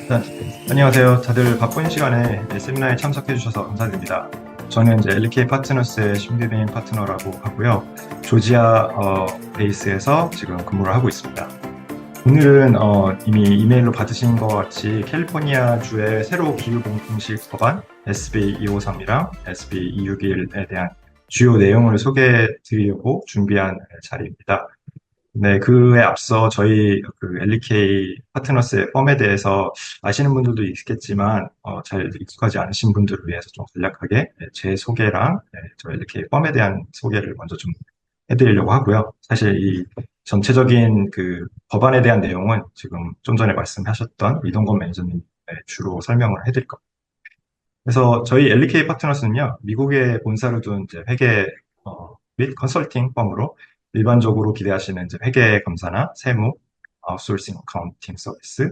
네, 안녕하세요. 다들 바쁜 시간에 세미나에 참석해 주셔서 감사드립니다. 저는 이제 LK 파트너스의 신규빈 파트너라고 하고요. 조지아 베이스에서 지금 근무를 하고 있습니다. 오늘은 이미 이메일로 받으신 것 같이 캘리포니아 주의 새로 기후 공식 법안 SB 253이랑 SB 261에 대한 주요 내용을 소개해 드리려고 준비한 자리입니다. 네, 그에 앞서 저희 그 LK 파트너스의 펌에 대해서 아시는 분들도 있겠지만 잘 익숙하지 않으신 분들을 위해서 좀 간략하게 제 소개랑 저희 LK 펌에 대한 소개를 먼저 좀 해드리려고 하고요. 사실 이 전체적인 그 법안에 대한 내용은 지금 좀 전에 말씀하셨던 이동건 매니저님 주로 설명을 해드릴 겁니다. 그래서 저희 LK 파트너스는요, 미국에 본사를 둔 이제 회계 및 컨설팅 펌으로 일반적으로 기대하시는 이제 회계 검사나 세무, 아웃소싱 어카운팅 서비스,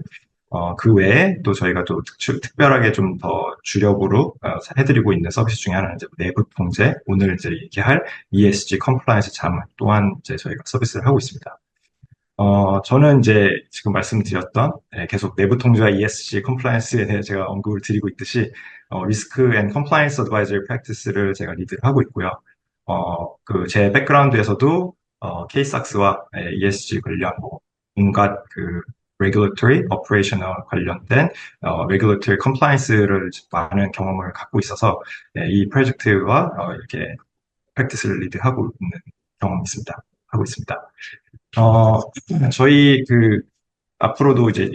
그 외에 또 저희가 또 특별하게 좀 더 주력으로 해드리고 있는 서비스 중에 하나는 이제 내부 통제, 오늘 이제 얘기할 ESG 컴플라이언스 자문 또한 이제 저희가 서비스를 하고 있습니다. 저는 이제 지금 말씀드렸던 계속 내부 통제와 ESG 컴플라이언스에 대해 제가 언급을 드리고 있듯이 리스크 앤 컴플라이언스 어드바이저리 프랙티스를 제가 리드를 하고 있고요. 그 제 백그라운드에서도 KSAX와 ESG 관련 뭐 온갖 그 regulatory, operational 관련된 regulatory compliance를 많은 경험을 갖고 있어서 이 프로젝트와 이렇게 프랙티스를 리드하고 있는 경험이 있습니다. 하고 있습니다. 어, 저희 그 앞으로도 이제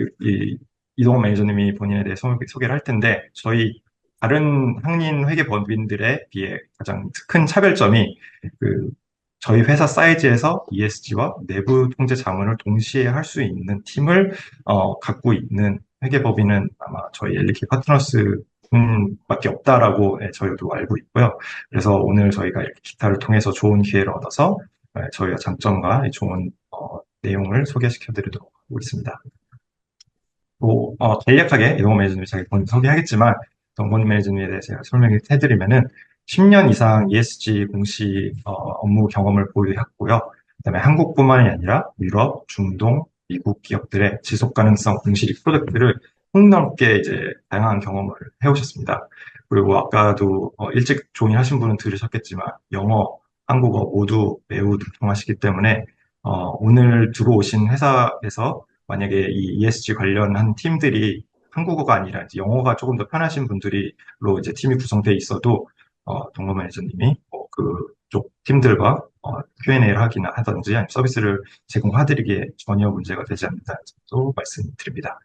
이동호 매니저님이 본인에 대해 소개를 할 텐데 저희 다른 항린 회계법인들에 비해 가장 큰 차별점이 그 저희 회사 사이즈에서 ESG와 내부 통제 자문을 동시에 할 수 있는 팀을 갖고 있는 회계법인은 아마 저희 엘리키 파트너스 밖에 없다라고 저희도 알고 있고요. 그래서 오늘 저희가 이렇게 기타를 통해서 좋은 기회를 얻어서 저희의 장점과 좋은 내용을 소개시켜 드리도록 하고 있습니다. 뭐, 간략하게 이동호 매니저님이 자기 본인 소개하겠지만, 동건 매니저님에 대해서 제가 설명을 해드리면은, 10년 이상 ESG 공시 업무 경험을 보유했고요. 그다음에 한국뿐만이 아니라 유럽, 중동, 미국 기업들의 지속 가능성 공시 프로젝트를 폭넓게 이제 다양한 경험을 해오셨습니다. 그리고 아까도 일찍 조인하신 분은 들으셨겠지만, 영어, 한국어 모두 매우 능통하시기 때문에 오늘 들어오신 회사에서 만약에 이 ESG 관련한 팀들이 한국어가 아니라 이제 영어가 조금 더 편하신 분들이로 이제 팀이 구성되어 있어도 동거 매니저님이 그쪽 팀들과 Q&A를 하기나 하든지 아니면 서비스를 제공해드리기에 전혀 문제가 되지 않는다는 점도 말씀드립니다.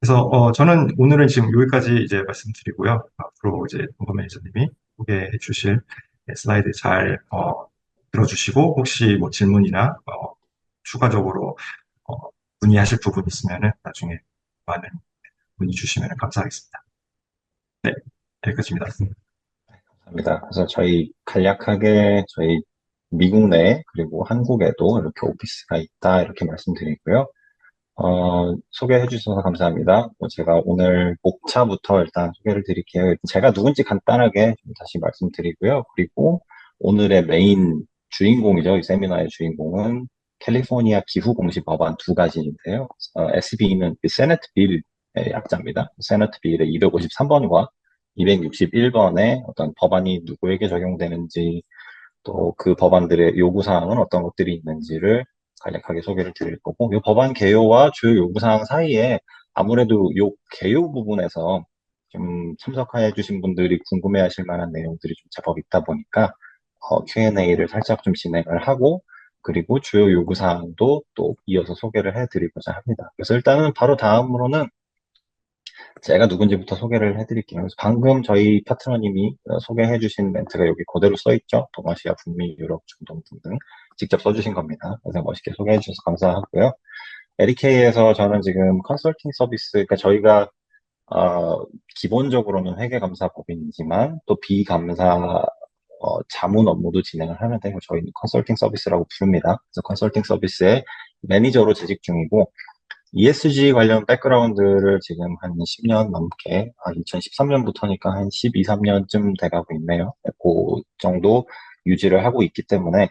그래서 저는 오늘은 지금 여기까지 이제 말씀드리고요. 앞으로 이제 동거 매니저님이 소개해 주실 슬라이드 잘 들어주시고 혹시 뭐 질문이나 추가적으로 어, 문의하실 부분 있으면은 나중에 많은 문의 주시면 감사하겠습니다. 네, 여기까지입니다. 감사합니다. 그래서 저희 간략하게 저희 미국 내 그리고 한국에도 이렇게 오피스가 있다 이렇게 말씀드리고요. 소개해 주셔서 감사합니다. 제가 오늘 목차부터 일단 소개를 드릴게요. 제가 누군지 간단하게 좀 다시 말씀드리고요. 그리고 오늘의 메인 주인공이죠. 이 세미나의 주인공은 캘리포니아 기후공시 법안 두 가지인데요. SB는 세네트 빌의 약자입니다. 세네트 빌의 253번과 261번의 어떤 법안이 누구에게 적용되는지 또 그 법안들의 요구사항은 어떤 것들이 있는지를 간략하게 소개를 드릴 거고, 이 법안 개요와 주요 요구사항 사이에 아무래도 요 개요 부분에서 좀 참석해 주신 분들이 궁금해 하실 만한 내용들이 좀 제법 있다 보니까 Q&A를 살짝 좀 진행을 하고, 그리고 주요 요구사항도 또 이어서 소개를 해드리고자 합니다. 그래서 일단은 바로 다음으로는 제가 누군지부터 소개를 해드릴게요. 그래서 방금 저희 파트너님이 소개해주신 멘트가 여기 그대로 써있죠. 동아시아, 북미, 유럽, 중동 등등 직접 써주신 겁니다. 그래서 멋있게 소개해주셔서 감사하고요. LK에서 저는 지금 컨설팅 서비스, 그러니까 저희가 기본적으로는 회계감사법인이지만 또 비감사 자문 업무도 진행을 하는데 저희는 컨설팅 서비스라고 부릅니다. 그래서 컨설팅 서비스의 매니저로 재직 중이고 ESG 관련 백그라운드를 지금 한 10년 넘게, 2013년부터니까 한 12, 13년쯤 돼가고 있네요. 그 정도 유지를 하고 있기 때문에,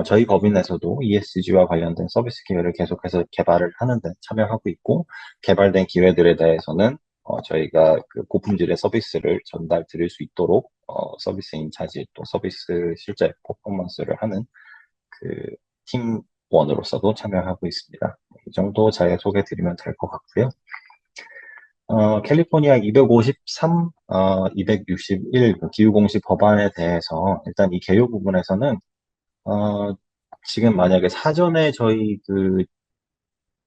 저희 법인에서도 ESG와 관련된 서비스 기회를 계속해서 개발을 하는 데 참여하고 있고, 개발된 기회들에 대해서는 저희가 그 고품질의 서비스를 전달 드릴 수 있도록 서비스 인차지 또 서비스 실제 퍼포먼스를 하는 그 팀원으로서도 참여하고 있습니다. 이 정도 잘 소개해 드리면 될 것 같고요. 캘리포니아 253, 261 기후공시 법안에 대해서 일단 이 개요 부분에서는 어, 지금 만약에 사전에 저희 그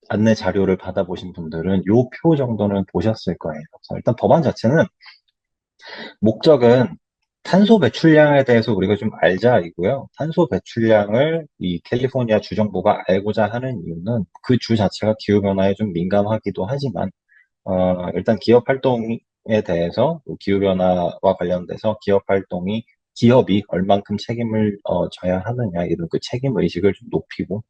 안내 자료를 받아보신 분들은 요 표 정도는 보셨을 거예요. 그래서 일단 법안 자체는 목적은 탄소 배출량에 대해서 우리가 좀 알자이고요. 탄소 배출량을 이 캘리포니아 주정부가 알고자 하는 이유는 그 주 자체가 기후변화에 좀 민감하기도 하지만 일단 기업 활동에 대해서 기후변화와 관련돼서 기업이 얼만큼 책임을 져야 하느냐 이런 그 책임 의식을 좀 높이고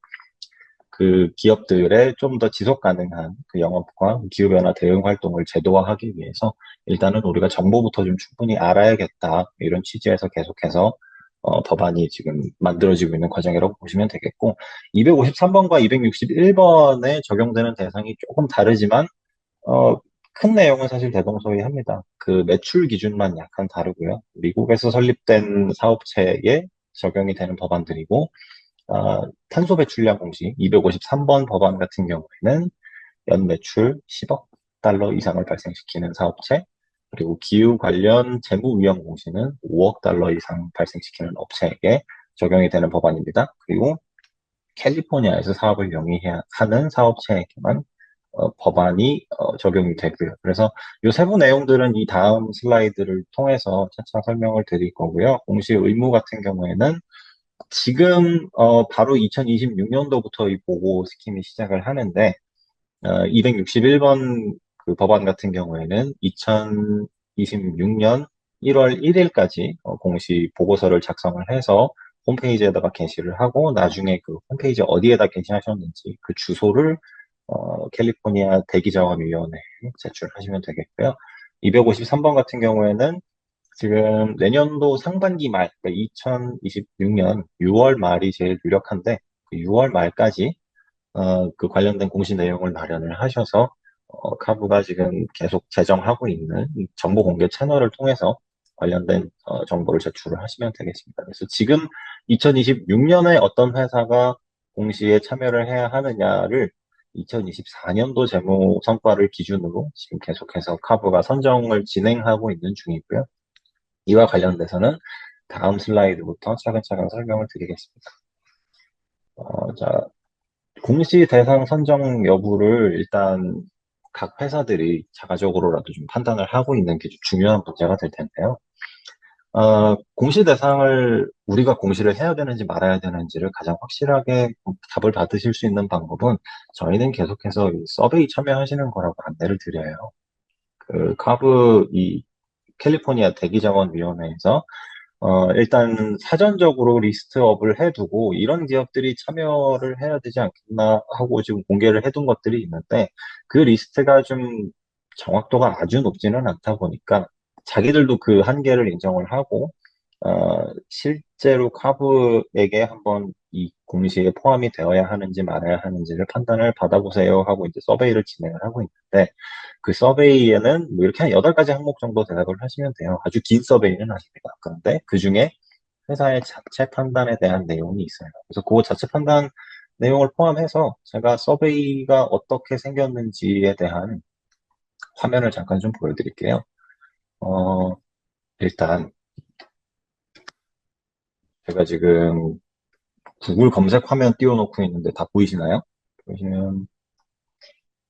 그 기업들의 좀 더 지속 가능한 그 영업과 기후변화 대응 활동을 제도화하기 위해서 일단은 우리가 정보부터 좀 충분히 알아야겠다 이런 취지에서 계속해서 법안이 지금 만들어지고 있는 과정이라고 보시면 되겠고 253번과 261번에 적용되는 대상이 조금 다르지만 어, 큰 내용은 사실 대동소이합니다. 그 매출 기준만 약간 다르고요. 미국에서 설립된 사업체에 적용이 되는 법안들이고 탄소 배출량 공시 253번 법안 같은 경우에는 연 매출 10억 달러 이상을 발생시키는 사업체, 그리고 기후 관련 재무 위험 공시는 5억 달러 이상 발생시키는 업체에게 적용이 되는 법안입니다. 그리고 캘리포니아에서 사업을 영위하는 사업체에게만 법안이 적용이 되고요. 그래서 이 세부 내용들은 이 다음 슬라이드를 통해서 차차 설명을 드릴 거고요. 공시 의무 같은 경우에는 지금 바로 2026년도부터 이 보고 스킴이 시작을 하는데 261번 그 법안 같은 경우에는 2026년 1월 1일까지 공시 보고서를 작성을 해서 홈페이지에다가 게시를 하고 나중에 그 홈페이지 어디에다 게시하셨는지 그 주소를 캘리포니아 대기자원위원회에 제출하시면 되겠고요. 253번 같은 경우에는 지금 내년도 상반기 말, 그러니까 2026년 6월 말이 제일 유력한데, 그 6월 말까지, 그 관련된 공시 내용을 마련을 하셔서, 카부가 지금 계속 제정하고 있는 이 정보 공개 채널을 통해서 관련된 정보를 제출을 하시면 되겠습니다. 그래서 지금 2026년에 어떤 회사가 공시에 참여를 해야 하느냐를 2024년도 재무 성과를 기준으로 지금 계속해서 카부가 선정을 진행하고 있는 중이고요. 이와 관련돼서는 다음 슬라이드부터 차근차근 설명을 드리겠습니다. 자, 공시 대상 선정 여부를 일단 각 회사들이 자가적으로라도 좀 판단을 하고 있는 게 좀 중요한 문제가 될 텐데요. 공시 대상을 우리가 공시를 해야 되는지 말아야 되는지를 가장 확실하게 답을 받으실 수 있는 방법은 저희는 계속해서 이 서베이 참여하시는 거라고 안내를 드려요. 그 카브 이 캘리포니아 대기자원위원회에서 일단 사전적으로 리스트업을 해두고 이런 기업들이 참여를 해야 되지 않겠나 하고 지금 공개를 해둔 것들이 있는데 그 리스트가 좀 정확도가 아주 높지는 않다 보니까 자기들도 그 한계를 인정을 하고 실제로 카브에게 한번 이 공시에 포함이 되어야 하는지 말아야 하는지를 판단을 받아보세요 하고 이제 서베이를 진행을 하고 있는데 그 서베이에는 뭐 이렇게 한 8가지 항목 정도 대답을 하시면 돼요. 아주 긴 서베이는 아닙니다. 그런데 그 중에 회사의 자체 판단에 대한 내용이 있어요. 그래서 그 자체 판단 내용을 포함해서 제가 서베이가 어떻게 생겼는지에 대한 화면을 잠깐 좀 보여드릴게요. 어, 일단 제가 지금 구글 검색 화면 띄워놓고 있는데 다 보이시나요? 보시면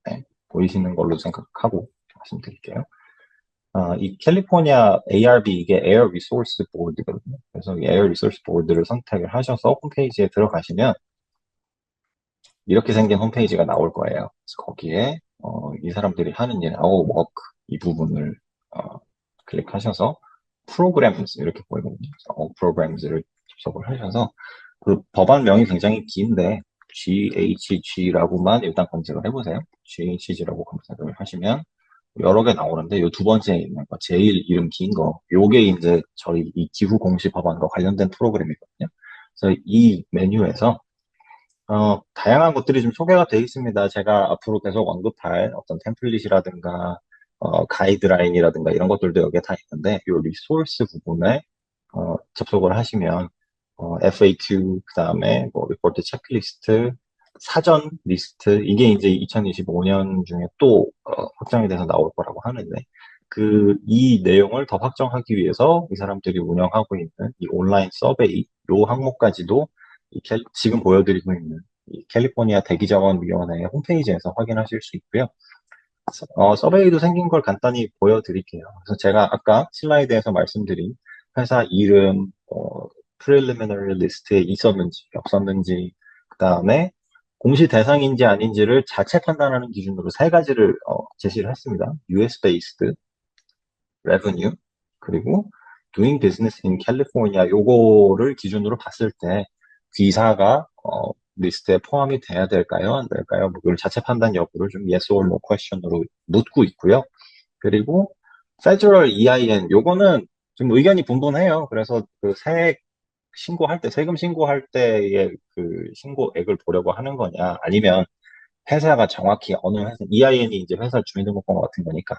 네, 보이시는 걸로 생각하고 말씀드릴게요. 이 캘리포니아 ARB 이게 Air Resource Board거든요. 그래서 이 Air Resource Board를 선택을 하셔서 홈페이지에 들어가시면 이렇게 생긴 홈페이지가 나올 거예요. 그래서 거기에 이 사람들이 하는 일, Our Work 이 부분을 클릭하셔서 Programs 이렇게 보이거든요. 그래서 Programs를 접속을 하셔서 그 법안명이 굉장히 긴데 GHG라고만 일단 검색을 해보세요. GHG라고 검색을 하시면 여러 개 나오는데 요 두 번째 있는 거 제일 이름 긴 거 요게 이제 저희 이 기후 공시 법안과 관련된 프로그램이거든요. 그래서 이 메뉴에서 다양한 것들이 좀 소개가 되어 있습니다. 제가 앞으로 계속 언급할 어떤 템플릿이라든가, 가이드라인이라든가 이런 것들도 여기에 다 있는데, 이 리소스 부분에, 접속을 하시면, FAQ, 그 다음에 뭐, 리포트 체크리스트, 사전 리스트, 이게 이제 2025년 중에 또, 확정이 돼서 나올 거라고 하는데, 이 내용을 더 확정하기 위해서 이 사람들이 운영하고 있는 이 온라인 서베이, 요 항목까지도 지금 보여드리고 있는 이 캘리포니아 대기자원위원회 홈페이지에서 확인하실 수 있고요. 서베이도 생긴 걸 간단히 보여드릴게요. 그래서 제가 아까 슬라이드에서 말씀드린 회사 이름, preliminary 리스트에 있었는지, 없었는지, 그 다음에 공시 대상인지 아닌지를 자체 판단하는 기준으로 세 가지를 제시를 했습니다. US-based, revenue, 그리고 doing business in California 요거를 기준으로 봤을 때 귀사가 리스트에 포함이 돼야 될까요? 안 될까요? 뭐 이걸 자체 판단 여부를 좀 yes or no question으로 묻고 있고요. 그리고 Federal EIN 요거는 좀 의견이 분분해요. 그래서 그 신고할 때 세금 신고할 때의 그 신고액을 보려고 하는 거냐 아니면 회사가 정확히 어느 회사 EIN이 이제 회사 주민등록번호 같은 거니까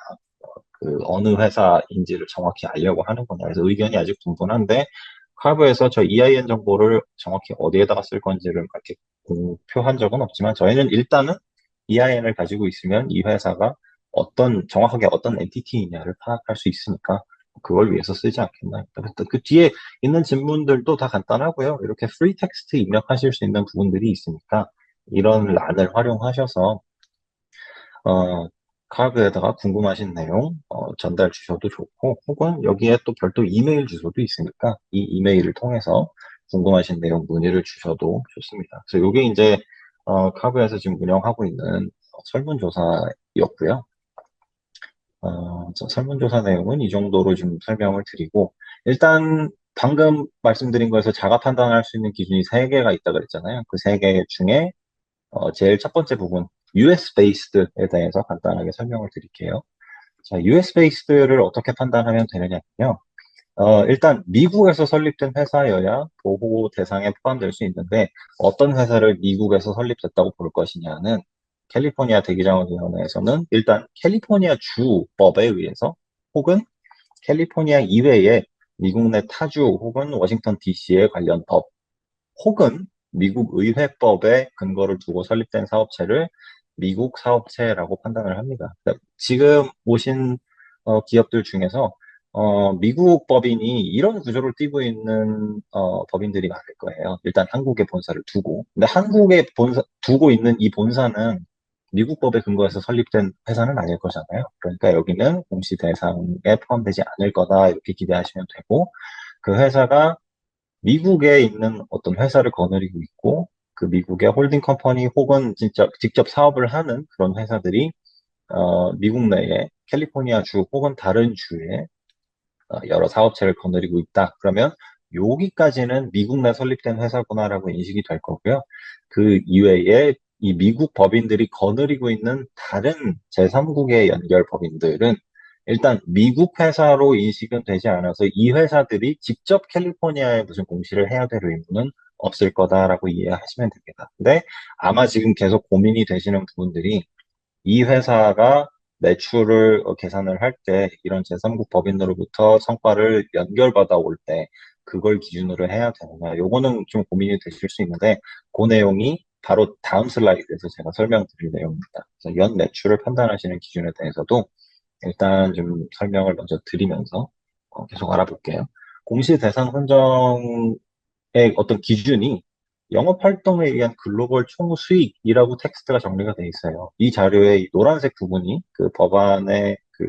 어느 회사인지를 정확히 알려고 하는 거냐. 그래서 의견이 아직 분분한데, 카브에서 저 EIN 정보를 정확히 어디에다가 쓸 건지를 이렇게 공표한 적은 없지만, 저희는 일단은 EIN을 가지고 있으면 이 회사가 정확하게 어떤 엔티티이냐를 파악할 수 있으니까, 그걸 위해서 쓰지 않겠나. 그 뒤에 있는 질문들도 다 간단하고요. 이렇게 프리 텍스트 입력하실 수 있는 부분들이 있으니까, 이런 란을 활용하셔서 어, 카드에다가 궁금하신 내용 전달 주셔도 좋고, 혹은 여기에 또 별도 이메일 주소도 있으니까 이 이메일을 통해서 궁금하신 내용 문의를 주셔도 좋습니다. 그래서 이게 이제 카브에서 지금 운영하고 있는 설문조사였고요. 설문조사 내용은 이 정도로 좀 설명을 드리고, 일단 방금 말씀드린 거에서 자가 판단할 수 있는 기준이 세개가 있다 그랬잖아요. 그 세 개 중에 제일 첫 번째 부분, US-based에 대해서 간단하게 설명을 드릴게요. 자, US-based를 어떻게 판단하면 되느냐면요. 일단 미국에서 설립된 회사여야 보호 대상에 포함될 수 있는데 어떤 회사를 미국에서 설립됐다고 볼 것이냐는 캘리포니아 대기자원위원회에서는 일단 캘리포니아 주법에 의해서 혹은 캘리포니아 이외에 미국 내 타주 혹은 워싱턴 DC에 관련 법 혹은 미국 의회법에 근거를 두고 설립된 사업체를 미국 사업체라고 판단을 합니다. 그러니까 지금 오신 기업들 중에서 미국 법인이 이런 구조를 띠고 있는 법인들이 많을 거예요. 일단 한국에 본사를 두고. 근데 한국에 두고 있는 이 본사는 미국 법에 근거해서 설립된 회사는 아닐 거잖아요. 그러니까 여기는 공시 대상에 포함되지 않을 거다 이렇게 기대하시면 되고 그 회사가 미국에 있는 어떤 회사를 거느리고 있고, 그 미국의 홀딩 컴퍼니 혹은 진짜 직접 사업을 하는 그런 회사들이, 미국 내에 캘리포니아 주 혹은 다른 주에 여러 사업체를 거느리고 있다. 그러면 여기까지는 미국 내 설립된 회사구나라고 인식이 될 거고요. 그 이외에 이 미국 법인들이 거느리고 있는 다른 제3국의 연결 법인들은 일단 미국 회사로 인식은 되지 않아서 이 회사들이 직접 캘리포니아에 무슨 공시를 해야 될 의무는 없을 거다라고 이해하시면 됩니다. 근데 아마 지금 계속 고민이 되시는 부분들이 이 회사가 매출을 계산을 할 때 이런 제3국 법인으로부터 성과를 연결받아 올 때 그걸 기준으로 해야 되느냐. 요거는 좀 고민이 되실 수 있는데 그 내용이 바로 다음 슬라이드에서 제가 설명드릴 내용입니다. 그래서 연 매출을 판단하시는 기준에 대해서도 일단 좀 설명을 먼저 드리면서 계속 알아볼게요. 공시 대상 선정 어떤 기준이 영업 활동에 의한 글로벌 총 수익이라고 텍스트가 정리가 돼 있어요. 이 자료의 이 노란색 부분이 그 법안의 그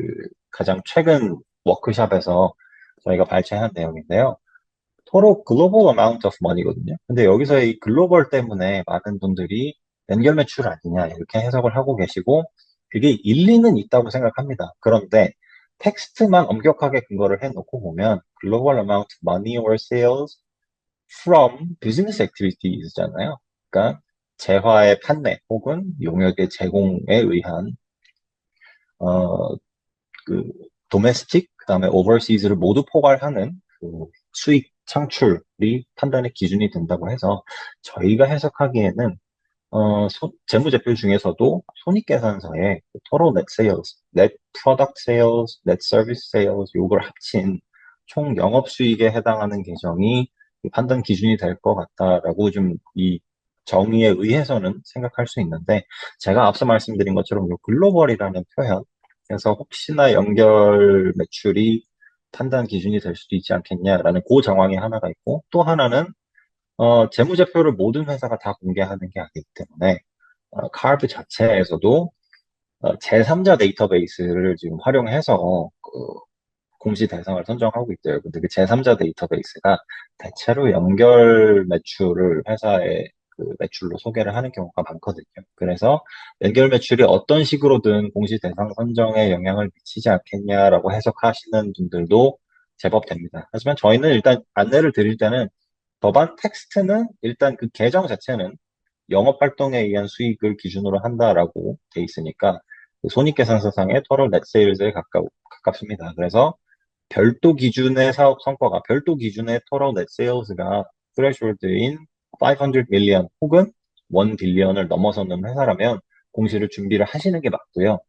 가장 최근 워크샵에서 저희가 발췌한 내용인데요. 토로 글로벌 어마운트 오브 머니거든요. 근데 여기서 이 글로벌 때문에 많은 분들이 연결 매출 아니냐 이렇게 해석을 하고 계시고 그게 일리는 있다고 생각합니다. 그런데 텍스트만 엄격하게 근거를 해놓고 보면 글로벌 어마운트 money or sales from business activities잖아요. 그러니까 재화의 판매 혹은 용역의 제공에 의한 어, 그 domestic 그다음에 overseas를 모두 포괄하는 그 수익 창출이 판단의 기준이 된다고 해서 저희가 해석하기에는 재무제표 중에서도 손익계산서에 total net sales, net product sales, net service sales 요걸 합친 총 영업수익에 해당하는 계정이 이 판단 기준이 될 것 같다라고 좀 이 정의에 의해서는 생각할 수 있는데 제가 앞서 말씀드린 것처럼 요 글로벌이라는 표현 그래서 혹시나 연결 매출이 판단 기준이 될 수도 있지 않겠냐라는 그 정황이 하나가 있고 또 하나는 재무제표를 모든 회사가 다 공개하는 게 아니기 때문에 카르브 자체에서도 제3자 데이터베이스를 지금 활용해서 공시 대상을 선정하고 있대요. 근데 그 제3자 데이터베이스가 대체로 연결 매출을 회사의 그 매출로 소개를 하는 경우가 많거든요. 그래서 연결 매출이 어떤 식으로든 공시 대상 선정에 영향을 미치지 않겠냐라고 해석하시는 분들도 제법 됩니다. 하지만 저희는 일단 안내를 드릴 때는 법안 텍스트는 일단 그 계정 자체는 영업 활동에 의한 수익을 기준으로 한다라고 돼 있으니까 그 손익계산서상의 total net sales에 가깝습니다. 그래서 별도 기준의 사업 성과가 별도 기준의 total net sales가 threshold인 500 million 혹은 1 billion을 넘어서는 회사라면 공시를 준비를 하시는 게 맞고요.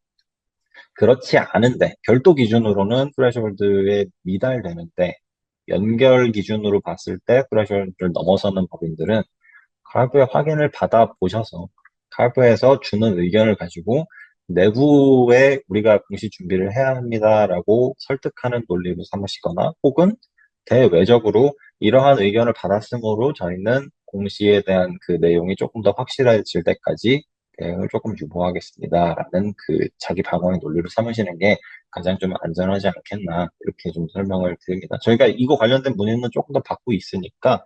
그렇지 않은데 별도 기준으로는 threshold에 미달되는데 연결 기준으로 봤을 때 threshold를 넘어서는 법인들은 카르브의 확인을 받아 보셔서 카르브에서 주는 의견을 가지고 내부에 우리가 공시 준비를 해야 합니다라고 설득하는 논리로 삼으시거나 혹은 대외적으로 이러한 의견을 받았으므로 저희는 공시에 대한 그 내용이 조금 더 확실해질 때까지 대응을 조금 유보하겠습니다라는 그 자기 방어의 논리로 삼으시는 게 가장 좀 안전하지 않겠나 이렇게 좀 설명을 드립니다. 저희가 이거 관련된 문의는 조금 더 받고 있으니까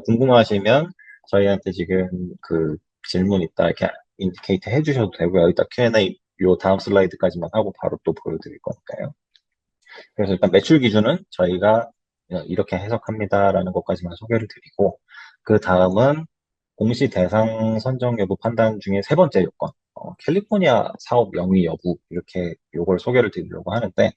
궁금하시면 저희한테 지금 그 질문 있다 이렇게 인디케이트 해주셔도 되고요. 이따 Q&A 요 다음 슬라이드까지만 하고 바로 또 보여드릴 거니까요. 그래서 일단 매출 기준은 저희가 이렇게 해석합니다라는 것까지만 소개를 드리고 그 다음은 공시 대상 선정 여부 판단 중에 세 번째 요건 캘리포니아 사업 영위 여부 이렇게 요걸 소개를 드리려고 하는데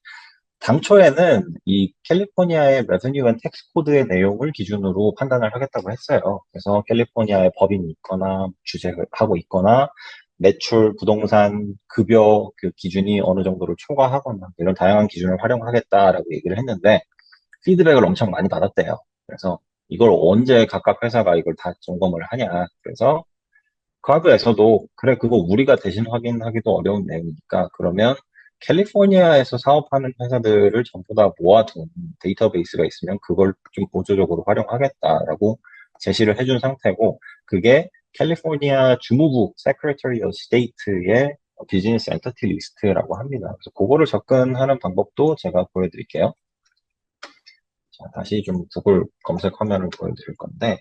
당초에는 이 캘리포니아의 레베뉴 앤 텍스 코드의 내용을 기준으로 판단을 하겠다고 했어요. 그래서 캘리포니아의 법인이 있거나 주재를 하고 있거나 매출, 부동산, 급여 그 기준이 어느 정도를 초과하거나 이런 다양한 기준을 활용하겠다라고 얘기를 했는데 피드백을 엄청 많이 받았대요. 그래서 이걸 언제 각각 회사가 이걸 다 점검을 하냐. 그래서 카브에서도 그래 그거 우리가 대신 확인하기도 어려운 내용이니까 그러면 캘리포니아에서 사업하는 회사들을 전부 다 모아둔 데이터베이스가 있으면 그걸 좀 보조적으로 활용하겠다라고 제시를 해준 상태고 그게 캘리포니아 주무부 Secretary of State의 비즈니스 엔터티 리스트라고 합니다. 그래서 그거를 접근하는 방법도 제가 보여드릴게요. 자, 다시 좀 구글 검색 화면을 보여드릴 건데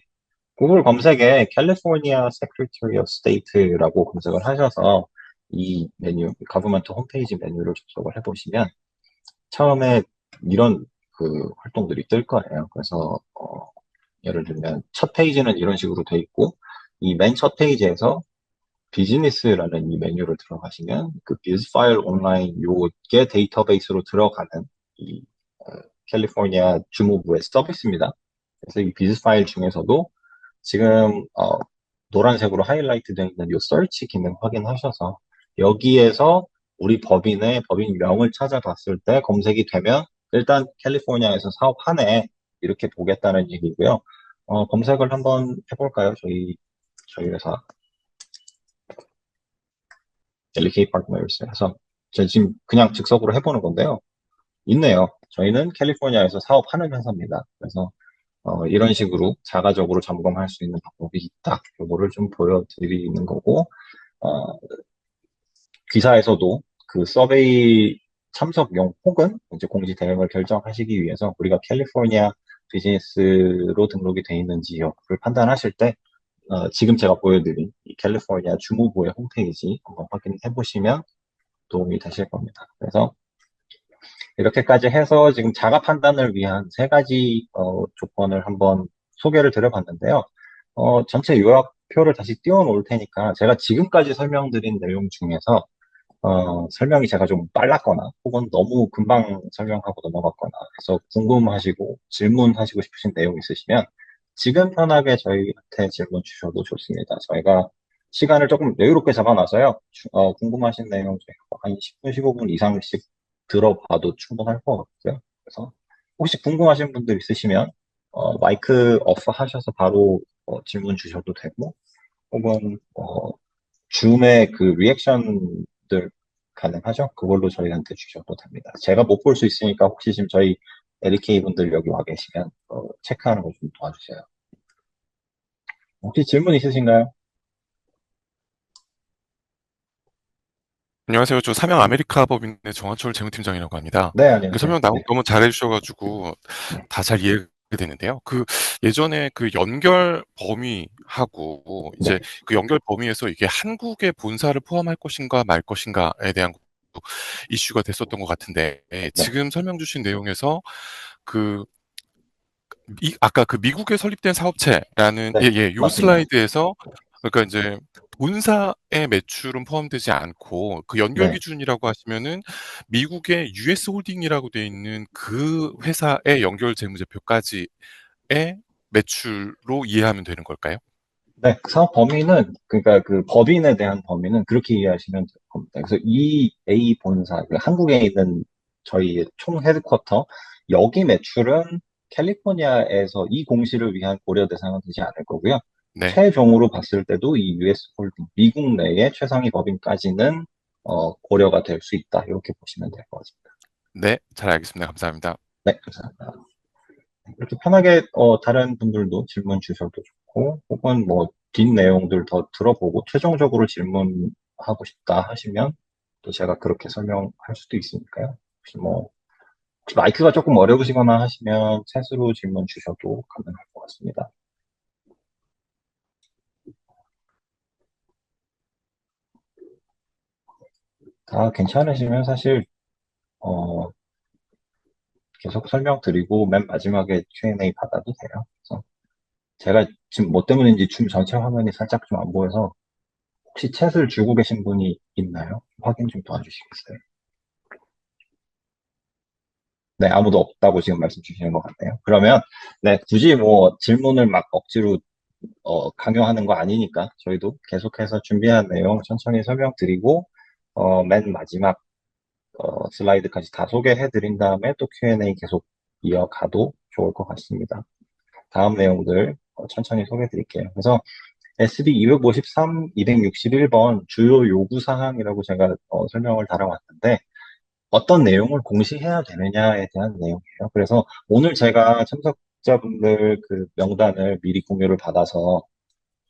구글 검색에 캘리포니아 세크리터리 오브 스테이트라고 검색을 하셔서 이 메뉴, 가브먼트 홈페이지 메뉴를 접속을 해보시면 처음에 이런 그 활동들이 뜰 거예요. 그래서 예를 들면 첫 페이지는 이런 식으로 돼 있고 이 맨 첫 페이지에서 비즈니스라는 이 메뉴를 들어가시면 그 비즈 파일 온라인 요게 데이터베이스로 들어가는 이 캘리포니아 주무부의 서비스입니다. 그래서 이 비즈 파일 중에서도 지금 노란색으로 하이라이트 되어 있는 이 서치 기능 확인하셔서 여기에서 우리 법인의 법인명을 찾아봤을 때 검색이 되면 일단 캘리포니아에서 사업하네 이렇게 보겠다는 얘기고요. 검색을 한번 해볼까요? 저희 회사 LK 파트너스에서 제가 지금 그냥 즉석으로 해보는 건데요. 있네요. 저희는 캘리포니아에서 사업하는 회사입니다. 그래서 이런 식으로 자가적으로 점검할 수 있는 방법이 있다. 이거를 좀 보여드리는 거고, 기사에서도 그 서베이 참석용 혹은 이제 공지 대응을 결정하시기 위해서 우리가 캘리포니아 비즈니스로 등록이 돼 있는지 여부를 판단하실 때 지금 제가 보여드린 이 캘리포니아 주무부의 홈페이지 한번 확인해 보시면 도움이 되실 겁니다. 그래서 이렇게까지 해서 지금 자가 판단을 위한 세 가지 조건을 한번 소개를 드려봤는데요. 전체 요약표를 다시 띄워 놓을 테니까 제가 지금까지 설명드린 내용 중에서 설명이 제가 좀 빨랐거나 혹은 너무 금방 설명하고 넘어갔거나 해서 궁금하시고 질문하시고 싶으신 내용 있으시면 지금 편하게 저희한테 질문 주셔도 좋습니다. 저희가 시간을 조금 여유롭게 잡아놔서요. 궁금하신 내용 저희가 한 10분, 15분 이상씩 들어봐도 충분할 것 같고요. 그래서 혹시 궁금하신 분들 있으시면 마이크 오프 하셔서 바로 질문 주셔도 되고 혹은 줌의 그 리액션들 가능하죠? 그걸로 저희한테 주셔도 됩니다. 제가 못 볼 수 있으니까 혹시 지금 저희 LK 분들 여기 와 계시면 체크하는 거 좀 도와주세요. 혹시 질문 있으신가요? 안녕하세요. 저 삼양 아메리카 법인의 정한철 재무팀장이라고 합니다. 네, 그 안녕하세요. 설명 네, 너무 잘해주셔가지고 다 잘 이해가 되는데요. 그 예전에 그 연결 범위하고 네, 이제 그 연결 범위에서 이게 한국의 본사를 포함할 것인가 말 것인가에 대한 것도 이슈가 됐었던 것 같은데 네, 지금 설명 주신 내용에서 그 아까 그 미국에 설립된 사업체라는 네, 요 맞습니다. 슬라이드에서 그러니까 이제 본사의 매출은 포함되지 않고 그 연결 네, 기준이라고 하시면은 미국의 US 홀딩이라고 돼 있는 그 회사의 연결 재무제표까지의 매출로 이해하면 되는 걸까요? 네, 그 사업 범위는, 그러니까 그 법인에 대한 범위는 그렇게 이해하시면 될 겁니다. 그래서 이 A 본사, 그 한국에 있는 저희 총 헤드쿼터, 여기 매출은 캘리포니아에서 이 공시를 위한 고려 대상은 되지 않을 거고요. 네. 최종으로 봤을 때도 이 US 홀딩, 미국 내의 최상위 법인까지는 고려가 될 수 있다. 이렇게 보시면 될 것 같습니다. 네. 잘 알겠습니다. 감사합니다. 네, 감사합니다. 이렇게 편하게 다른 분들도 질문 주셔도 좋고 혹은 뭐 긴 내용들 더 들어보고 최종적으로 질문하고 싶다 하시면 또 제가 그렇게 설명할 수도 있으니까요. 혹시 마이크가 조금 어려우시거나 하시면 챗으로 질문 주셔도 가능할 것 같습니다. 다 괜찮으시면 사실 어, 계속 설명드리고 맨 마지막에 Q&A 받아도 돼요. 그래서 제가 지금 뭐 때문인지 줌 전체 화면이 살짝 좀 안 보여서 혹시 챗을 주고 계신 분이 있나요? 확인 좀 도와주시겠어요? 네, 아무도 없다고 지금 말씀 주시는 것 같네요. 그러면, 네, 굳이 뭐 질문을 막 억지로, 강요하는 거 아니니까 저희도 계속해서 준비한 내용 천천히 설명드리고, 맨 마지막, 슬라이드까지 다 소개해 드린 다음에 또 Q&A 계속 이어가도 좋을 것 같습니다. 다음 내용들 천천히 소개해 드릴게요. 그래서 SB 253, 261번 주요 요구 사항이라고 제가 설명을 달아왔는데, 어떤 내용을 공시해야 되느냐에 대한 내용이에요. 그래서 오늘 제가 참석자분들 그 명단을 미리 공유를 받아서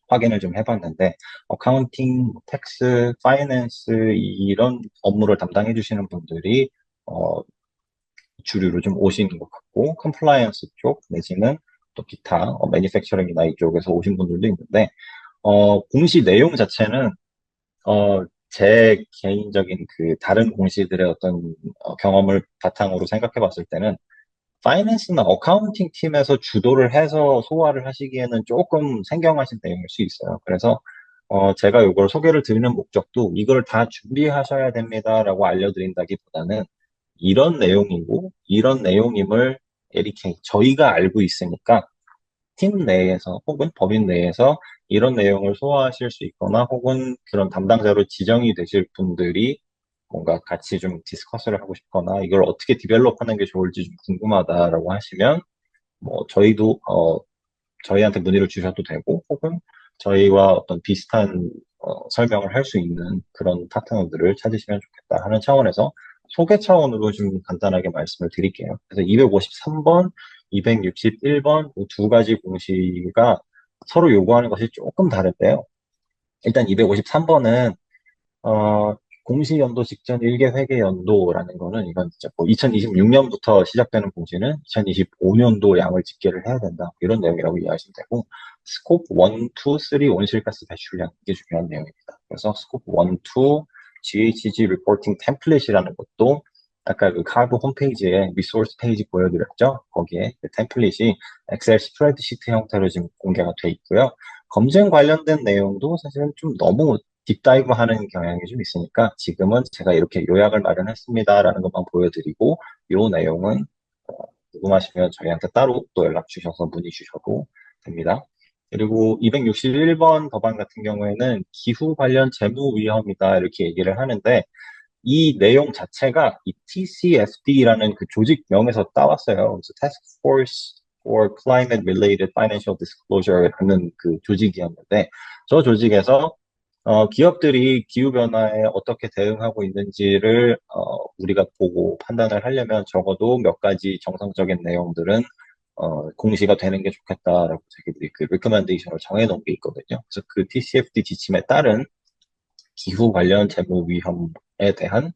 확인을 좀 해봤는데, 어카운팅, 텍스, 파이낸스 이런 업무를 담당해 주시는 분들이 어, 주류로 좀 오시는 것 같고, 컴플라이언스 쪽 내지는 또 기타 매니팩처링이나 이쪽에서 오신 분들도 있는데, 공시 내용 자체는 제 개인적인 그 다른 공시들의 어떤 경험을 바탕으로 생각해 봤을 때는 파이낸스나 어카운팅 팀에서 주도를 해서 소화를 하시기에는 조금 생경하신 내용일 수 있어요. 그래서 제가 이걸 소개를 드리는 목적도 이걸 다 준비하셔야 됩니다라고 알려드린다기보다는 이런 내용이고 이런 내용임을 LK 저희가 알고 있으니까 팀 내에서 혹은 법인 내에서 이런 내용을 소화하실 수 있거나 혹은 그런 담당자로 지정이 되실 분들이 뭔가 같이 좀 디스커스를 하고 싶거나 이걸 어떻게 디벨롭하는 게 좋을지 좀 궁금하다라고 하시면 뭐 저희도 저희한테 문의를 주셔도 되고 혹은 저희와 어떤 비슷한 설명을 할 수 있는 그런 파트너들을 찾으시면 좋겠다 하는 차원에서 소개 차원으로 좀 간단하게 말씀을 드릴게요. 그래서 253번, 261번 두 가지 공시가 서로 요구하는 것이 조금 다른데요. 일단 253번은 공시 연도 직전 1개 회계 연도라는 거는 이건 진짜 뭐 2026년부터 시작되는 공시는 2025년도 양을 집계를 해야 된다. 이런 내용이라고 이해하시면 되고, 스코프 1, 2, 3 온실가스 배출량 이게 중요한 내용입니다. 그래서 스코프 1, 2 GHG 리포팅 템플릿이라는 것도 아까 그 카브 홈페이지에 리소스 페이지 보여드렸죠? 거기에 그 템플릿이 엑셀 스프레드시트 형태로 지금 공개가 돼 있고요. 검증 관련된 내용도 사실은 좀 너무 딥다이브 하는 경향이 좀 있으니까 지금은 제가 이렇게 요약을 마련했습니다라는 것만 보여드리고 요 내용은 궁금하시면 저희한테 따로 또 연락 주셔서 문의 주셔도 됩니다. 그리고 261번 법안 같은 경우에는 기후 관련 재무 위험이다 이렇게 얘기를 하는데 이 내용 자체가 이 TCFD라는 그 조직명에서 따왔어요. 그래서 Task Force for Climate Related Financial Disclosure라는 그 조직이었는데 저 조직에서 기업들이 기후변화에 어떻게 대응하고 있는지를 우리가 보고 판단을 하려면 적어도 몇 가지 정상적인 내용들은 공시가 되는 게 좋겠다라고 자기들이 그 리커멘데이션을 정해놓은 게 있거든요. 그래서 그 TCFD 지침에 따른 기후 관련 재무 위험에 대한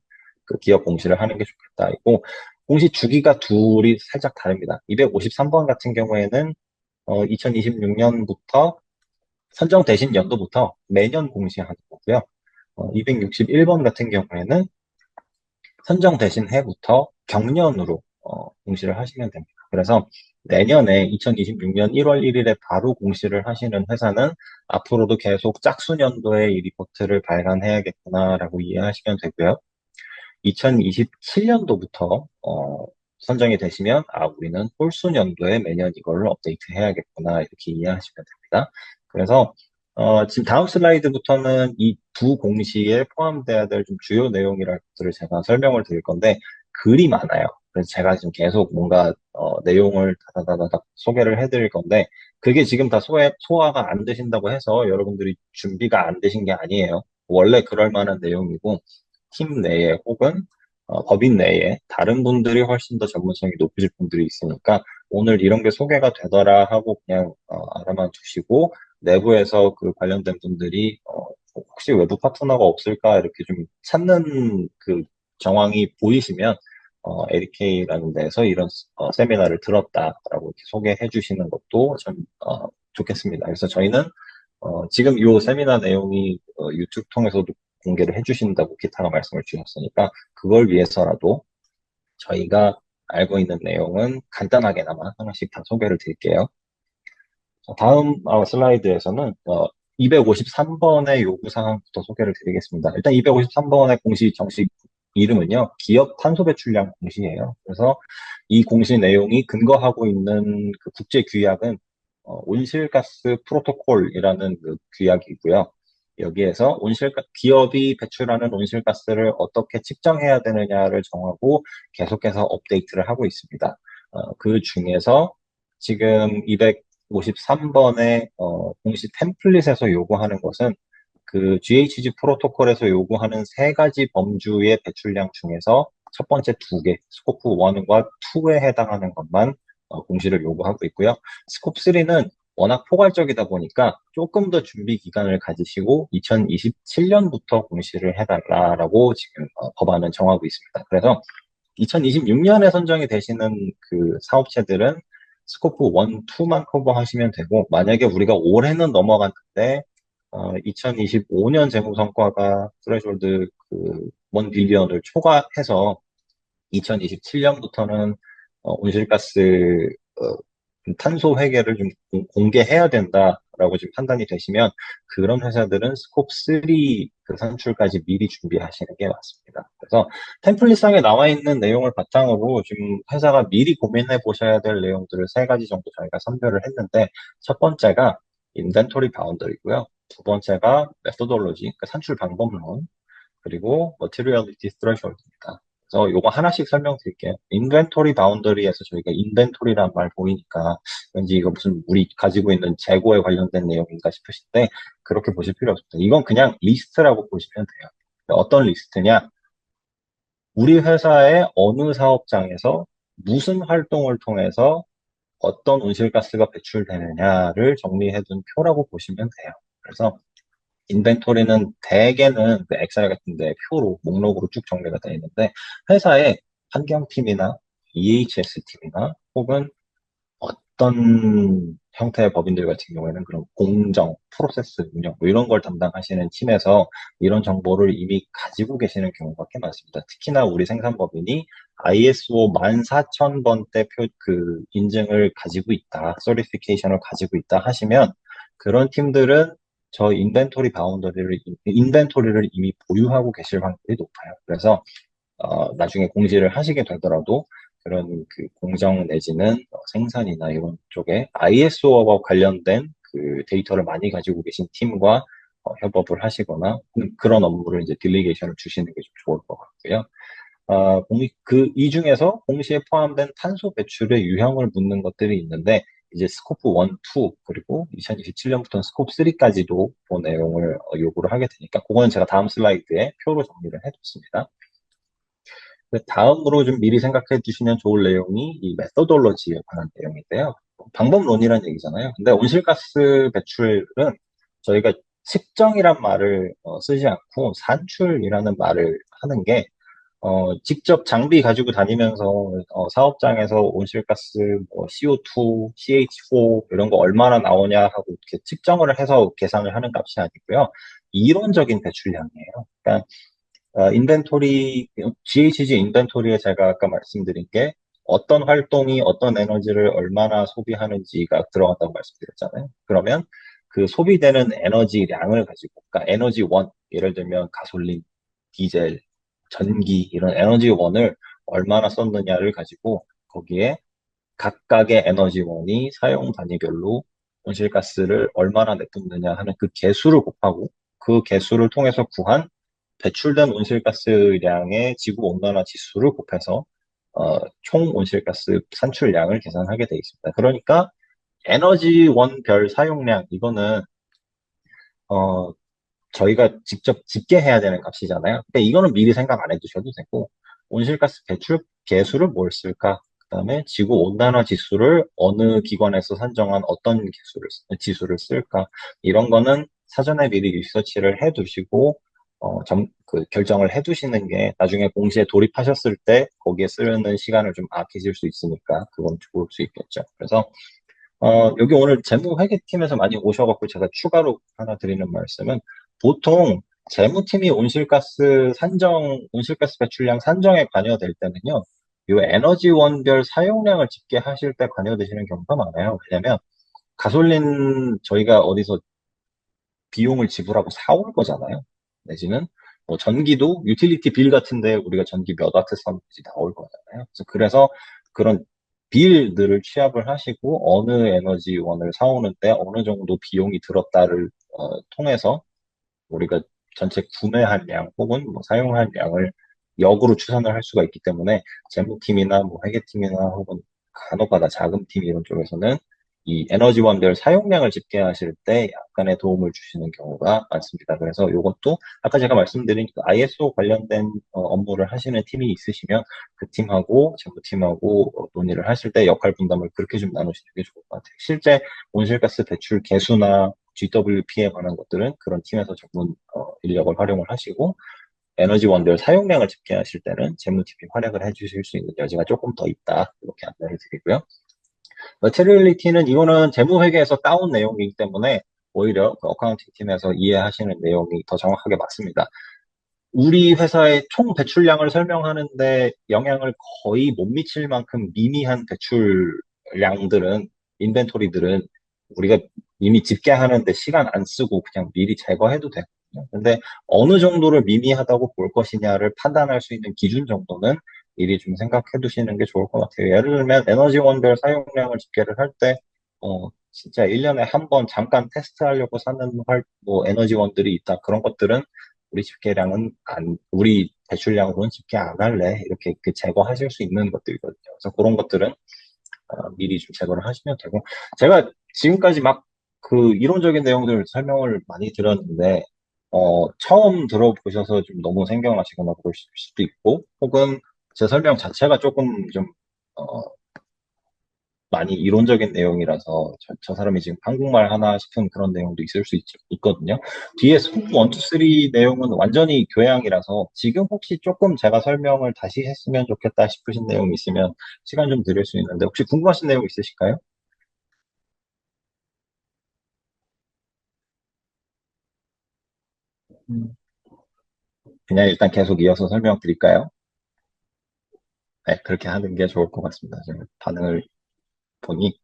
그 기업 공시를 하는 게 좋겠다. 이고 공시 주기가 둘이 살짝 다릅니다. 253번 같은 경우에는 2026년부터 선정되신 연도부터 매년 공시하는 거고요. 261번 같은 경우에는 선정되신 해부터 경년으로 공시를 하시면 됩니다. 그래서 내년에 2026년 1월 1일에 바로 공시를 하시는 회사는 앞으로도 계속 짝수년도에 이 리포트를 발간해야겠구나라고 이해하시면 되고요. 2027년도부터 선정이 되시면 우리는 홀수년도에 매년 이걸 업데이트 해야겠구나 이렇게 이해하시면 됩니다. 그래서 지금 다음 슬라이드부터는 이 두 공시에 포함돼야 될 좀 주요 내용이라는 것들을 제가 설명을 드릴 건데 글이 많아요. 그래서 제가 지금 계속 뭔가 내용을 다다다닥 소개를 해드릴 건데 그게 지금 다 소화가 안 되신다고 해서 여러분들이 준비가 안 되신 게 아니에요. 원래 그럴 만한 내용이고 팀 내에 혹은 법인 내에 다른 분들이 훨씬 더 전문성이 높으실 분들이 있으니까 오늘 이런 게 소개가 되더라 하고 그냥 알아만 두시고 내부에서 그 관련된 분들이 혹시 외부 파트너가 없을까 이렇게 좀 찾는 그 정황이 보이시면 LK라는 데서 이런 세미나를 들었다라고 이렇게 소개해 주시는 것도 참 좋겠습니다. 그래서 저희는 지금 이 세미나 내용이 유튜브 통해서도 공개를 해주신다고 기타가 말씀을 주셨으니까 그걸 위해서라도 저희가 알고 있는 내용은 간단하게나마 하나씩 다 소개를 드릴게요. 다음 슬라이드에서는 253번의 요구사항부터 소개를 드리겠습니다. 일단 253번의 공시 정식 이름은요, 기업 탄소 배출량 공시예요. 그래서 이 공시 내용이 근거하고 있는 그 국제 규약은 온실가스 프로토콜이라는 그 규약이고요. 여기에서 기업이 배출하는 온실가스를 어떻게 측정해야 되느냐를 정하고 계속해서 업데이트를 하고 있습니다. 그 중에서 지금 253번의 공시 템플릿에서 요구하는 것은 그 GHG 프로토콜에서 요구하는 세 가지 범주의 배출량 중에서 첫 번째 두 개, 스코프 1과 2에 해당하는 것만 공시를 요구하고 있고요. 스코프 3는 워낙 포괄적이다 보니까 조금 더 준비 기간을 가지시고 2027년부터 공시를 해달라라고 지금 법안은 정하고 있습니다. 그래서 2026년에 선정이 되시는 그 사업체들은 스코프 1, 2만 커버하시면 되고 만약에 우리가 올해는 넘어갔는데 2025년 재무성과가 스레졸드 그 1 빌리언을 초과해서 2027년부터는 온실가스 탄소 회계를 좀 공개해야 된다라고 지금 판단이 되시면 그런 회사들은 스콥 3 그 산출까지 미리 준비하시는 게 맞습니다. 그래서 템플릿상에 나와 있는 내용을 바탕으로 지금 회사가 미리 고민해 보셔야 될 내용들을 세 가지 정도 저희가 선별을 했는데 첫 번째가 인벤토리 바운더리고요. 두 번째가 메소돌로지, 그러니까 산출 방법론, 그리고 머티리얼리티 스트레셜입니다. 그래서 요거 하나씩 설명드릴게요. 인벤토리 바운더리에서 저희가 인벤토리란 말 보이니까 왠지 이거 무슨 우리 가지고 있는 재고에 관련된 내용인가 싶으신데 그렇게 보실 필요 없습니다. 이건 그냥 리스트라고 보시면 돼요. 어떤 리스트냐? 우리 회사의 어느 사업장에서 무슨 활동을 통해서 어떤 온실가스가 배출되느냐를 정리해둔 표라고 보시면 돼요. 그래서 인벤토리는 대개는 그 엑셀 같은데 표로 목록으로 쭉 정리가 되어 있는데 회사의 환경팀이나 EHS팀이나 혹은 어떤 형태의 법인들 같은 경우에는 그런 공정, 프로세스 운영 뭐 이런 걸 담당하시는 팀에서 이런 정보를 이미 가지고 계시는 경우가 꽤 많습니다. 특히나 우리 생산법인이 ISO 14,000번대 그 인증을 가지고 있다, 서티피케이션을 가지고 있다 하시면 그런 팀들은 저 인벤토리를 이미 보유하고 계실 확률이 높아요. 그래서 나중에 공지를 하시게 되더라도 그런 그 공정 내지는 생산이나 이런 쪽에 ISO와 관련된 그 데이터를 많이 가지고 계신 팀과 협업을 하시거나 그런 업무를 이제 딜리게이션을 주시는 게 좀 좋을 것 같고요. 이 중에서 공시에 포함된 탄소 배출의 유형을 묻는 것들이 있는데, 이제 스코프 1, 2, 그리고 2027년부터는 스코프 3까지도 그 내용을 요구를 하게 되니까, 그거는 제가 다음 슬라이드에 표로 정리를 해뒀습니다. 다음으로 좀 미리 생각해 주시면 좋을 내용이 이 메서돌로지에 관한 내용인데요. 방법론이라는 얘기잖아요. 근데 온실가스 배출은 저희가 측정이란 말을 쓰지 않고 산출이라는 말을 하는 게 직접 장비 가지고 다니면서 사업장에서 온실가스, 뭐 CO2, CH4 이런 거 얼마나 나오냐 하고 이렇게 측정을 해서 계산을 하는 값이 아니고요. 이론적인 배출량이에요. 그러니까 GHG 인벤토리에 제가 아까 말씀드린 게 어떤 활동이 어떤 에너지를 얼마나 소비하는지가 들어간다고 말씀드렸잖아요. 그러면 그 소비되는 에너지량을 가지고, 그러니까 에너지원, 예를 들면 가솔린, 디젤, 전기 이런 에너지원을 얼마나 썼느냐를 가지고 거기에 각각의 에너지원이 사용 단위별로 온실가스를 얼마나 내뿜느냐 하는 그 계수를 곱하고 그 계수를 통해서 구한 배출된 온실가스량의 지구 온난화 지수를 곱해서 총 온실가스 산출량을 계산하게 되어 있습니다. 그러니까 에너지원별 사용량 이거는 어, 저희가 직접 집계해야 되는 값이잖아요. 근데 이거는 미리 생각 안 해두셔도 되고, 온실가스 배출 계수를 뭘 쓸까? 그다음에 지구 온난화 지수를 어느 기관에서 산정한 어떤 지수를 쓸까? 이런 거는 사전에 미리 리서치를 해두시고, 결정을 해두시는 게 나중에 공시에 돌입하셨을 때 거기에 쓰는 시간을 좀 아끼실 수 있으니까 그건 좋을 수 있겠죠. 그래서 여기 오늘 재무회계팀에서 많이 오셔갖고 제가 추가로 하나 드리는 말씀은 보통 재무팀이 온실가스 배출량 산정에 관여될 때는요, 이 에너지원별 사용량을 집계하실 때 관여되시는 경우가 많아요. 왜냐면 가솔린 저희가 어디서 비용을 지불하고 사올 거잖아요. 내지는 뭐 전기도 유틸리티 빌 같은데 우리가 전기 몇 와트 썼는지 나올 거잖아요. 그래서 그런 빌들을 취합을 하시고 어느 에너지원을 사오는데 어느 정도 비용이 들었다를 통해서 우리가 전체 구매한 양 혹은 뭐 사용한 양을 역으로 추산을 할 수가 있기 때문에 재무팀이나 뭐 회계팀이나 혹은 간혹가다 자금팀 이런 쪽에서는 이 에너지원별 사용량을 집계하실 때 약간의 도움을 주시는 경우가 많습니다. 그래서 이것도 아까 제가 말씀드린 그 ISO 관련된 업무를 하시는 팀이 있으시면 그 팀하고 재무팀하고 논의를 하실 때 역할 분담을 그렇게 좀 나누시는 게 좋을 것 같아요. 실제 온실가스 배출 계수나 GWP에 관한 것들은 그런 팀에서 전문 인력을 활용을 하시고 에너지원별 사용량을 집계하실 때는 재무팀이 활약을 해주실 수 있는 여지가 조금 더 있다. 이렇게 안내를 드리고요. 머티리얼리티는 이거는 재무회계에서 따온 내용이기 때문에 오히려 그 어카운팅 팀에서 이해하시는 내용이 더 정확하게 맞습니다. 우리 회사의 총 배출량을 설명하는데 영향을 거의 못 미칠 만큼 미미한 배출량들은, 인벤토리들은 우리가 이미 집계하는데 시간 안 쓰고 그냥 미리 제거해도 되거든요. 근데 어느 정도를 미미하다고 볼 것이냐를 판단할 수 있는 기준 정도는 미리 좀 생각해 두시는 게 좋을 것 같아요. 예를 들면 에너지원별 사용량을 집계를 할 때, 진짜 1년에 한 번 잠깐 테스트하려고 사는 뭐 에너지원들이 있다. 그런 것들은 우리 배출량으로는 집계 안 할래. 이렇게 그 제거하실 수 있는 것들이거든요. 그래서 그런 것들은 미리 좀 제거를 하시면 되고. 제가 지금까지 막 그 이론적인 내용들 설명을 많이 드렸는데, 처음 들어보셔서 좀 너무 생경하시거나 그러실 수도 있고, 혹은 제 설명 자체가 조금 좀, 어, 많이 이론적인 내용이라서 저 사람이 지금 한국말 하나 싶은 그런 내용도 있거든요. 뒤에 스코프 1, 2, 3 내용은 완전히 교양이라서 지금 혹시 조금 제가 설명을 다시 했으면 좋겠다 싶으신 내용이 있으면 시간 좀 드릴 수 있는데 혹시 궁금하신 내용 있으실까요? 음, 그냥 일단 계속 이어서 설명드릴까요? 네, 그렇게 하는 게 좋을 것 같습니다. 지금 반응을 보니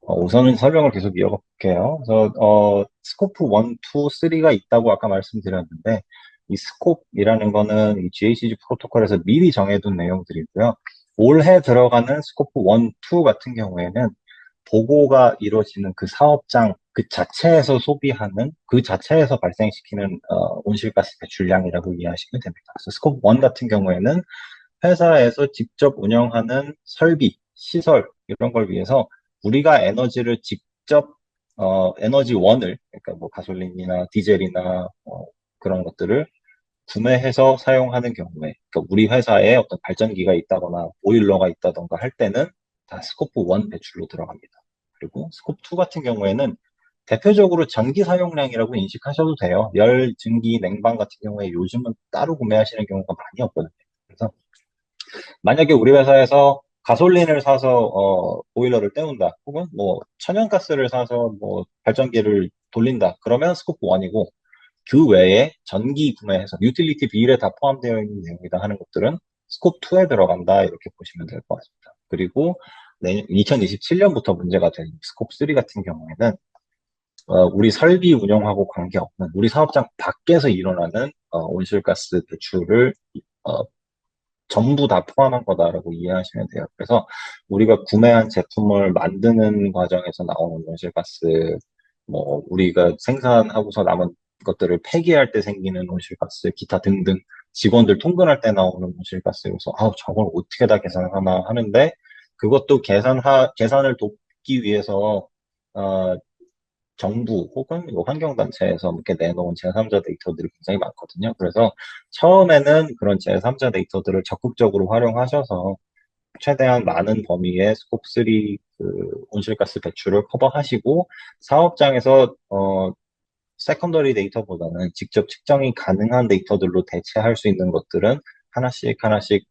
우선은 설명을 계속 볼게요. 그래서 스코프 1, 2, 3가 있다고 아까 말씀드렸는데 이 스콥이라는 거는 이 GHG 프로토콜에서 미리 정해둔 내용들이고요. 올해 들어가는 스코프 1, 2 같은 경우에는 보고가 이루어지는 그 사업장 그 자체에서 소비하는 그 자체에서 발생시키는 온실가스 배출량이라고 이해하시면 됩니다. 그래서 스코프 1 같은 경우에는 회사에서 직접 운영하는 설비, 시설 이런 걸 위해서 우리가 에너지를 직접 에너지원을 그러니까 뭐 가솔린이나 디젤이나 그런 것들을 구매해서 사용하는 경우에 그러니까 우리 회사에 어떤 발전기가 있다거나 보일러가 있다던가 할 때는 다 스코프 1 배출로 들어갑니다. 그리고 스코프 2 같은 경우에는 대표적으로 전기 사용량이라고 인식하셔도 돼요. 열, 증기, 냉방 같은 경우에 요즘은 따로 구매하시는 경우가 많이 없거든요. 그래서 만약에 우리 회사에서 가솔린을 사서 보일러를 때운다, 혹은 뭐 천연가스를 사서 뭐 발전기를 돌린다, 그러면 스코프 1이고 그 외에 전기 구매해서 유틸리티 빌에 다 포함되어 있는 내용이다 하는 것들은 스코프 2에 들어간다 이렇게 보시면 될 것 같습니다. 그리고 2027년부터 문제가 된 스코프 3 같은 경우에는 우리 설비 운영하고 관계없는 우리 사업장 밖에서 일어나는 온실가스 배출을 어, 전부 다 포함한 거다라고 이해하시면 돼요. 그래서 우리가 구매한 제품을 만드는 과정에서 나오는 온실가스, 뭐 우리가 생산하고서 남은 것들을 폐기할 때 생기는 온실가스, 기타 등등 직원들 통근할 때 나오는 온실가스, 그래서 저걸 어떻게 다 계산하나 하는데 그것도 계산을 돕기 위해서 어, 정부 혹은 뭐 환경단체에서 이렇게 내놓은 제3자 데이터들이 굉장히 많거든요. 그래서 처음에는 그런 제3자 데이터들을 적극적으로 활용하셔서 최대한 많은 범위의 스코프3 그 온실가스 배출을 커버하시고 사업장에서 세컨더리 데이터보다는 직접 측정이 가능한 데이터들로 대체할 수 있는 것들은 하나씩 하나씩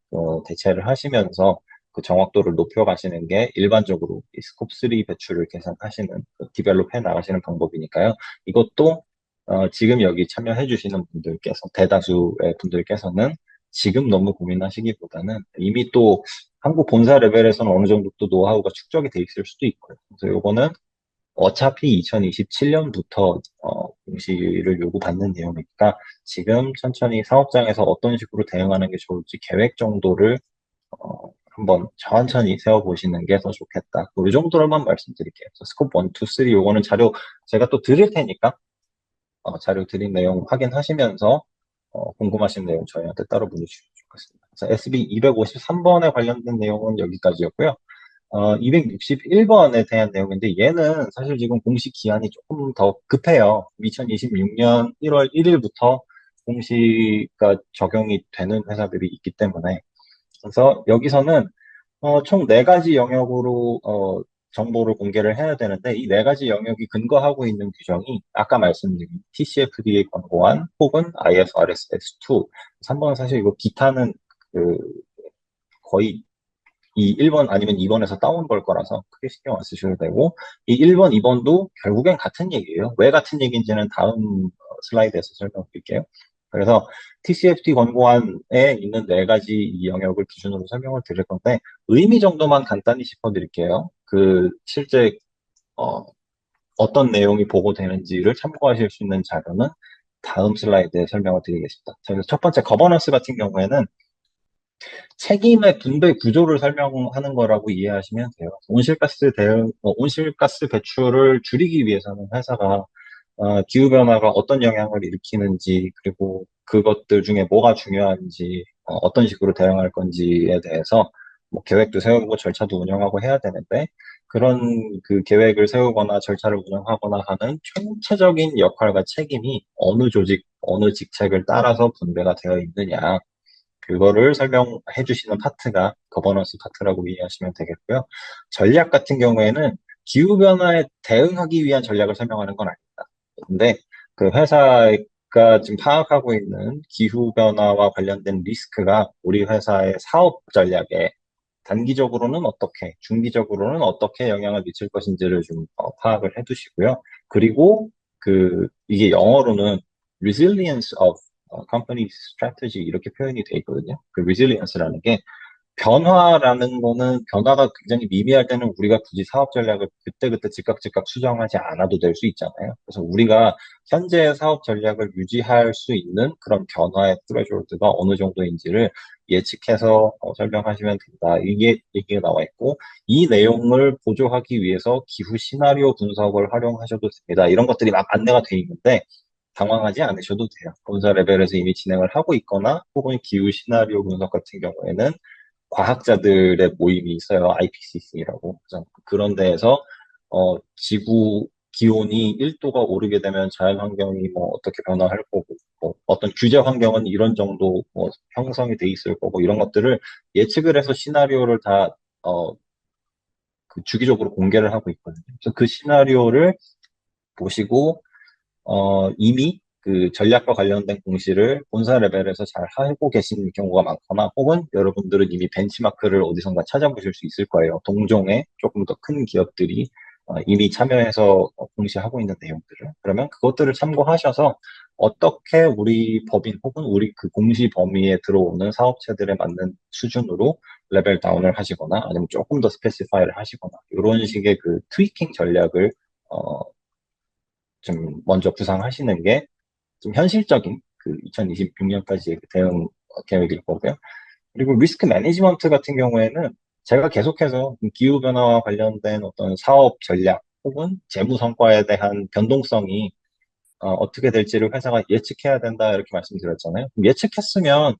대체를 하시면서 그 정확도를 높여가시는 게 일반적으로 이 스콥3 배출을 계산하시는, 디벨롭 해 나가시는 방법이니까요. 이것도 지금 여기 참여해 주시는 분들께서, 대다수의 분들께서는 지금 너무 고민하시기보다는 이미 또 한국 본사 레벨에서는 어느 정도 또 노하우가 축적이 돼 있을 수도 있고요. 그래서 요거는 어차피 2027년부터 공시를 요구받는 내용이니까 지금 천천히 사업장에서 어떤 식으로 대응하는 게 좋을지 계획 정도를 한번 천천히 세워보시는 게 더 좋겠다. 이 정도로만 말씀드릴게요. 스코프 1, 2, 3 요거는 자료 제가 또 드릴 테니까 자료 드린 내용 확인하시면서 궁금하신 내용 저희한테 따로 문의주시면 좋겠습니다. 그래서 SB 253번에 관련된 내용은 여기까지였고요. 261번에 대한 내용인데 얘는 사실 지금 공시 기한이 조금 더 급해요. 2026년 1월 1일부터 공시가 적용이 되는 회사들이 있기 때문에 그래서 여기서는 총 4가지 영역으로 정보를 공개를 해야 되는데 이 4가지 영역이 근거하고 있는 규정이 아까 말씀드린 TCFD에 권고안 혹은 IFRS S2 3번은 사실 이거 기타는 그 거의 이 1번 아니면 2번에서 따온 걸 거라서 크게 신경 안 쓰셔도 되고 이 1번, 2번도 결국엔 같은 얘기예요. 왜 같은 얘기인지는 다음 슬라이드에서 설명드릴게요. 그래서 TCFD 권고안에 있는 4가지 이 영역을 기준으로 설명을 드릴 건데 의미 정도만 간단히 짚어드릴게요. 그 실제 어떤 내용이 보고되는지를 참고하실 수 있는 자료는 다음 슬라이드에 설명을 드리겠습니다. 자, 그래서 첫 번째 거버넌스 같은 경우에는 책임의 분배 구조를 설명하는 거라고 이해하시면 돼요. 온실가스 배출을 줄이기 위해서는 회사가 기후변화가 어떤 영향을 일으키는지, 그리고 그것들 중에 뭐가 중요한지, 어떤 식으로 대응할 건지에 대해서 뭐 계획도 세우고 절차도 운영하고 해야 되는데, 그런 그 계획을 세우거나 절차를 운영하거나 하는 총체적인 역할과 책임이 어느 조직, 어느 직책을 따라서 분배가 되어 있느냐. 그거를 설명해 주시는 파트가 거버넌스 파트라고 이해하시면 되겠고요. 전략 같은 경우에는 기후변화에 대응하기 위한 전략을 설명하는 건 아닙니다. 근데 그 회사가 지금 파악하고 있는 기후변화와 관련된 리스크가 우리 회사의 사업 전략에 단기적으로는 어떻게, 중기적으로는 어떻게 영향을 미칠 것인지를 좀 파악을 해 두시고요. 그리고 이게 영어로는 resilience of company strategy 이렇게 표현이 돼 있거든요. 그 resilience라는 게 변화라는 거는 변화가 굉장히 미미할 때는 우리가 굳이 사업 전략을 그때그때 즉각 수정하지 않아도 될 수 있잖아요. 그래서 우리가 현재의 사업 전략을 유지할 수 있는 그런 변화의 트레저홀드가 어느 정도인지를 예측해서 설명하시면 된다. 이게 얘기가 나와 있고, 이 내용을 보조하기 위해서 기후 시나리오 분석을 활용하셔도 됩니다. 이런 것들이 막 안내가 돼 있는데 당황하지 않으셔도 돼요. 본사 레벨에서 이미 진행을 하고 있거나 혹은 기후 시나리오 분석 같은 경우에는 과학자들의 모임이 있어요. IPCC라고. 그래서 그런 데에서 지구 기온이 1도가 오르게 되면 자연환경이 뭐 어떻게 변화할 거고, 뭐 어떤 규제 환경은 이런 정도 뭐 형성이 돼 있을 거고, 이런 것들을 예측을 해서 시나리오를 다 그 주기적으로 공개를 하고 있거든요. 그래서 그 시나리오를 보시고 이미 그 전략과 관련된 공시를 본사 레벨에서 잘 하고 계신 경우가 많거나 혹은 여러분들은 이미 벤치마크를 어디선가 찾아보실 수 있을 거예요. 동종의 조금 더 큰 기업들이 이미 참여해서 공시하고 있는 내용들을. 그러면 그것들을 참고하셔서 어떻게 우리 법인 혹은 우리 그 공시 범위에 들어오는 사업체들에 맞는 수준으로 레벨 다운을 하시거나 아니면 조금 더 스페시파이를 하시거나 이런 식의 그 트위킹 전략을 어, 좀 먼저 구상하시는 게 좀 현실적인 그 2026년까지의 대응 계획일 거고요. 그리고 리스크 매니지먼트 같은 경우에는 제가 계속해서 기후변화와 관련된 어떤 사업 전략 혹은 재무 성과에 대한 변동성이 떻게 될지를 회사가 예측해야 된다 이렇게 말씀드렸잖아요. 예측했으면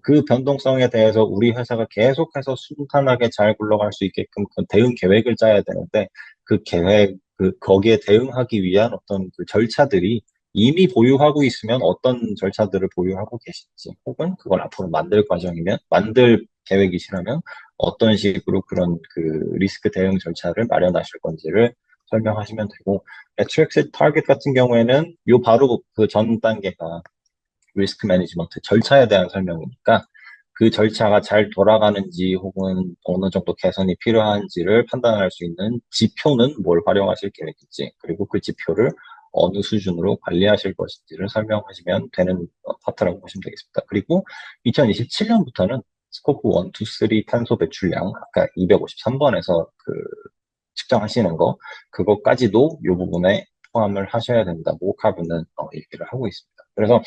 그 변동성에 대해서 우리 회사가 계속해서 순탄하게 잘 굴러갈 수 있게끔 그 대응 계획을 짜야 되는데 그 계획, 거기에 대응하기 위한 어떤 그 절차들이 이미 보유하고 있으면 어떤 절차들을 보유하고 계신지 혹은 그걸 앞으로 만들 과정이면 만들 계획이시라면 어떤 식으로 그런 그 리스크 대응 절차를 마련하실 건지를 설명하시면 되고 매트릭스 타겟 같은 경우에는 요 바로 그 전 단계가 리스크 매니지먼트 절차에 대한 설명이니까 그 절차가 잘 돌아가는지 혹은 어느 정도 개선이 필요한지를 판단할 수 있는 지표는 뭘 활용하실 계획인지 그리고 그 지표를 어느 수준으로 관리하실 것인지를 설명하시면 되는 파트라고 보시면 되겠습니다. 그리고 2027년부터는 스코프 1, 2, 3 탄소 배출량 아까 253번에서 그 측정하시는 거 그것까지도 이 부분에 포함을 하셔야 된다고 카브는 얘기를 하고 있습니다. 그래서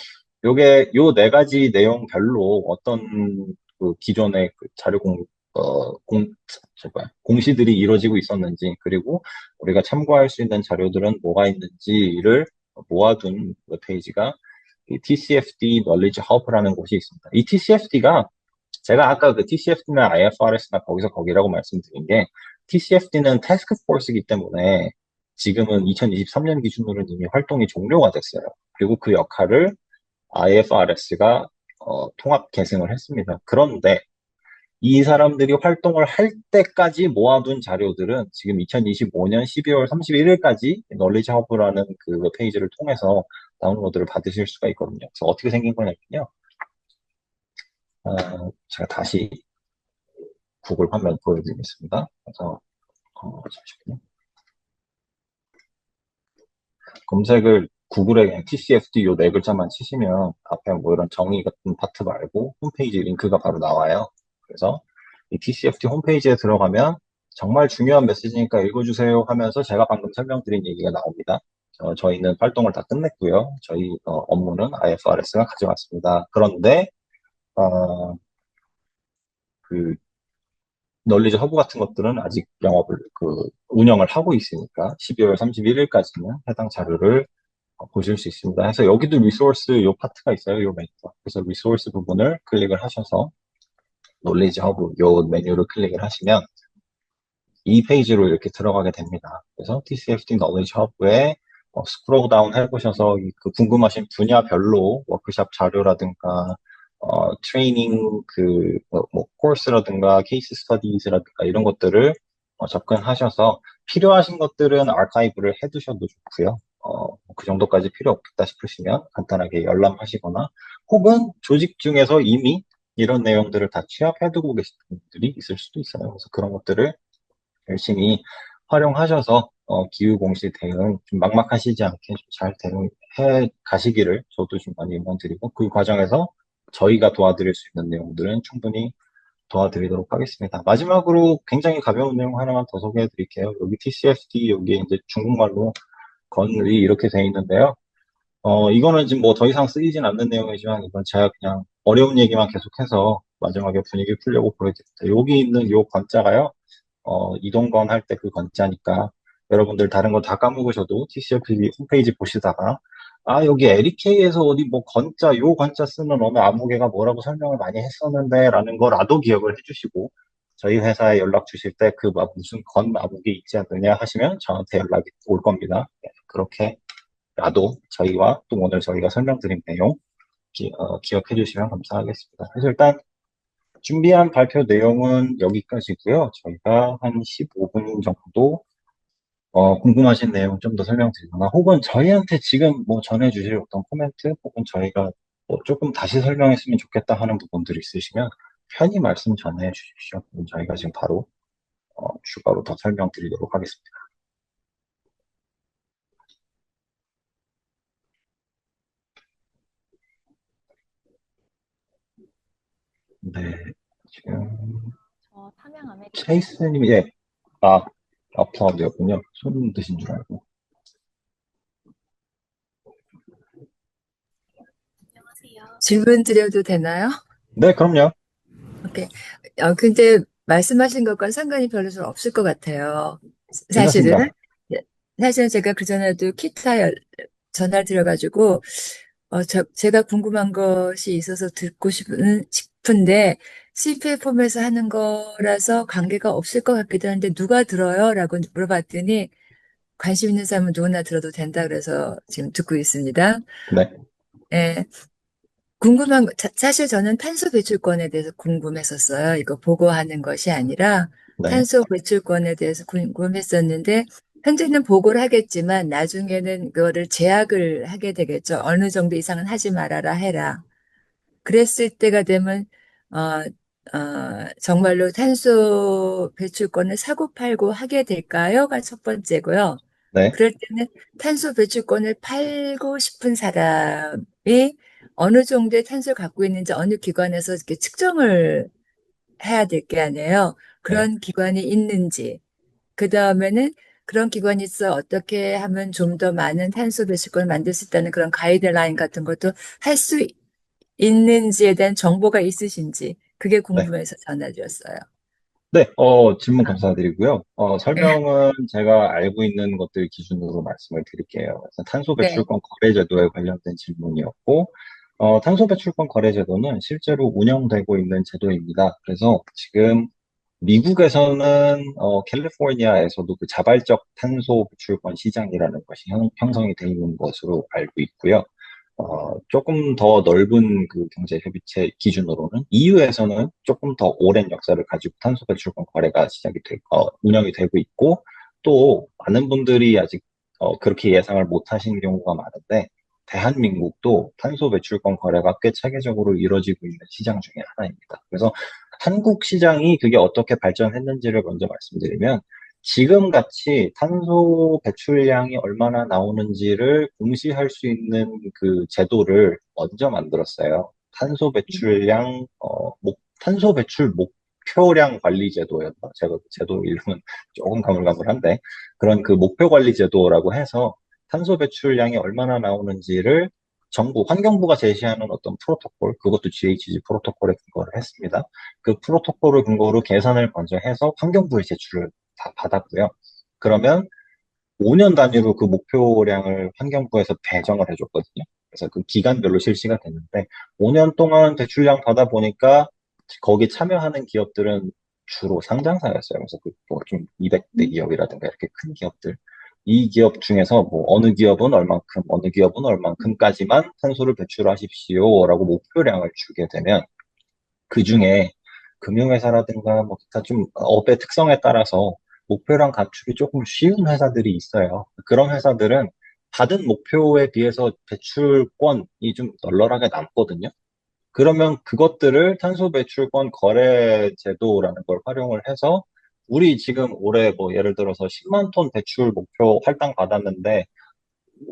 요게 요 네 가지 내용별로 어떤 그 기존의 그 자료 공시들이 이루어지고 있었는지 그리고 우리가 참고할 수 있는 자료들은 뭐가 있는지를 모아둔 웹페이지가 이 TCFD Knowledge Hub라는 곳이 있습니다. 이 TCFD가 제가 아까 그 TCFD나 IFRS나 거기서 거기라고 말씀드린 게 TCFD는 태스크 포스이기 때문에 지금은 2023년 기준으로는 이미 활동이 종료가 됐어요. 그리고 그 역할을 IFRS가 통합 계승을 했습니다. 그런데 이 사람들이 활동을 할 때까지 모아둔 자료들은 지금 2025년 12월 31일까지 널리지 허브라는 그 웹페이지를 통해서 다운로드를 받으실 수가 있거든요. 그래서 어떻게 생긴 거냐면요. 제가 다시 구글 화면 보여드리겠습니다. 그래서 잠시만요. 검색을 구글에 그냥 TCFD 요 네 글자만 치시면 앞에 뭐 이런 정의 같은 파트 말고 홈페이지 링크가 바로 나와요. 그래서 이 TCFD 홈페이지에 들어가면 정말 중요한 메시지니까 읽어주세요 하면서 제가 방금 설명드린 얘기가 나옵니다. 저희는 활동을 다 끝냈고요. 저희 업무는 IFRS가 가져갔습니다. 그런데 그 널리지 허브 같은 것들은 아직 영업을 운영을 하고 있으니까 12월 31일까지는 해당 자료를 보실 수 있습니다. 그래서 여기도 리소스 요 파트가 있어요. 요 메뉴가. 그래서 리소스 부분을 클릭을 하셔서 놀리지 허브 요 메뉴를 클릭을 하시면 이 페이지로 이렇게 들어가게 됩니다. 그래서 TCFD Knowledge Hub에 스크롤 다운 해보셔서 그 궁금하신 분야별로 워크샵 자료라든가 트레이닝 뭐 코र्스라든가 케이스 스터디즈라든가 이런 것들을 접근하셔서 필요하신 것들은 아카이브를 해두셔도 좋고요. 그 정도까지 필요 없겠다 싶으시면 간단하게 열람하시거나 혹은 조직 중에서 이미 이런 내용들을 다 취합해두고 계신 분들이 있을 수도 있어요. 그래서 그런 것들을 열심히 활용하셔서 기후공시 대응 좀 막막하시지 않게 좀 잘 대응해 가시기를 저도 좀 많이 응원드리고 그 과정에서 저희가 도와드릴 수 있는 내용들은 충분히 도와드리도록 하겠습니다. 마지막으로 굉장히 가벼운 내용 하나만 더 소개해 드릴게요. 여기 TCFD, 여기 이제 중국말로 건이 이렇게 돼 있는데요. 이거는 지금 뭐 더 이상 쓰이진 않는 내용이지만 이건 제가 그냥 어려운 얘기만 계속해서 마지막에 분위기 풀려고 보여드립니다. 여기 있는 요 건자가요. 이동건 할 때 그 건자니까 여러분들 다른 거 다 까먹으셔도 TCFD 홈페이지 보시다가 여기 LEK에서 어디 뭐 건자, 요 건자 쓰는 어느 아무개가 뭐라고 설명을 많이 했었는데 라는 거라도 기억을 해주시고 저희 회사에 연락 주실 때 그 무슨 건 아무개 있지 않느냐 하시면 저한테 연락이 올 겁니다. 네, 그렇게라도 저희와 또 오늘 저희가 설명드린 내용 기억해 주시면 감사하겠습니다. 그래서 일단 준비한 발표 내용은 여기까지고요. 저희가 한 15분 정도 궁금하신 내용 좀 더 설명드리거나 혹은 저희한테 지금 뭐 전해주실 어떤 코멘트 혹은 저희가 뭐 조금 다시 설명했으면 좋겠다 하는 부분들이 있으시면 편히 말씀 전해 주십시오. 그럼 저희가 지금 바로 추가로 더 설명드리도록 하겠습니다. 네, 지금 타명 아메리카노. 체이스님이 아, 아프하드였군요. 손 드신 줄 알고. 안녕하세요. 질문 드려도 되나요? 네, 그럼요. 오케이. 근데 말씀하신 것과 상관이 별로 좀 없을 것 같아요. 사실은. 괜찮습니다. 예, 사실은 제가 그전에도 전화 드려가지고, 제가 궁금한 것이 있어서 듣고 싶은데, CPA 폼에서 하는 거라서 관계가 없을 것 같기도 한데, 누가 들어요? 라고 물어봤더니, 관심 있는 사람은 누구나 들어도 된다 그래서 지금 듣고 있습니다. 네, 예. 사실 저는 탄소 배출권에 대해서 궁금했었어요. 이거 보고하는 것이 아니라 네, 탄소 배출권에 대해서 궁금했었는데, 현재는 보고를 하겠지만, 나중에는 그거를 제약을 하게 되겠죠. 어느 정도 이상은 하지 말아라 해라. 그랬을 때가 되면, 어, 정말로 탄소 배출권을 사고팔고 하게 될까요?가 첫 번째고요. 네, 그럴 때는 탄소 배출권을 팔고 싶은 사람이 어느 정도의 탄소를 갖고 있는지 어느 기관에서 이렇게 측정을 해야 될 게 아니에요. 네, 그런 기관이 있는지. 그 다음에는 그런 기관이 있어 어떻게 하면 좀 더 많은 탄소 배출권을 만들 수 있다는 그런 가이드라인 같은 것도 할 수 있는지에 대한 정보가 있으신지 그게 네. 궁금해서 전화드렸어요. 네, 질문 감사드리고요. 네, 설명은 제가 알고 있는 것들 기준으로 말씀을 드릴게요. 그래서 탄소 네, 배출권 거래제도에 관련된 질문이었고, 탄소 배출권 거래제도는 실제로 운영되고 있는 제도입니다. 그래서 지금 미국에서는 캘리포니아에서도 그 자발적 탄소 배출권 시장이라는 것이 형성이 되어 있는 것으로 알고 있고요. 조금 더 넓은 그 경제협의체 기준으로는 EU에서는 조금 더 오랜 역사를 가지고 탄소 배출권 거래가 운영이 되고 있고, 또 많은 분들이 아직 그렇게 예상을 못 하신 경우가 많은데, 대한민국도 탄소 배출권 거래가 꽤 체계적으로 이루어지고 있는 시장 중에 하나입니다. 그래서 한국 시장이 그게 어떻게 발전했는지를 먼저 말씀드리면, 지금 같이 탄소 배출량이 얼마나 나오는지를 공시할 수 있는 그 제도를 먼저 만들었어요. 탄소 배출 목표량 관리 제도였나? 제가 그 제도 이름은 조금 가물가물한데, 그런 그 목표 관리 제도라고 해서 탄소 배출량이 얼마나 나오는지를 환경부가 제시하는 어떤 프로토콜, 그것도 GHG 프로토콜에 근거를 했습니다. 그 프로토콜을 근거로 계산을 먼저 해서 환경부에 제출을 다 받았고요. 그러면 5년 단위로 그 목표량을 환경부에서 배정을 해줬거든요. 그래서 그 기간별로 실시가 됐는데 5년 동안 배출량 받아보니까 거기 참여하는 기업들은 주로 상장사였어요. 그래서 그뭐좀 200대 기업이라든가 이렇게 큰 기업들. 이 기업 중에서 뭐 어느 기업은 얼만큼, 어느 기업은 얼만큼까지만 탄소를 배출하십시오라고 목표량을 주게 되면 그 중에 금융회사라든가 뭐 기타 좀 업의 특성에 따라서 목표량 감축이 조금 쉬운 회사들이 있어요. 그런 회사들은 받은 목표에 비해서 배출권이 좀 널널하게 남거든요. 그러면 그것들을 탄소 배출권 거래 제도라는 걸 활용을 해서 우리 지금 올해 뭐 예를 들어서 10만 톤 배출 목표 할당 받았는데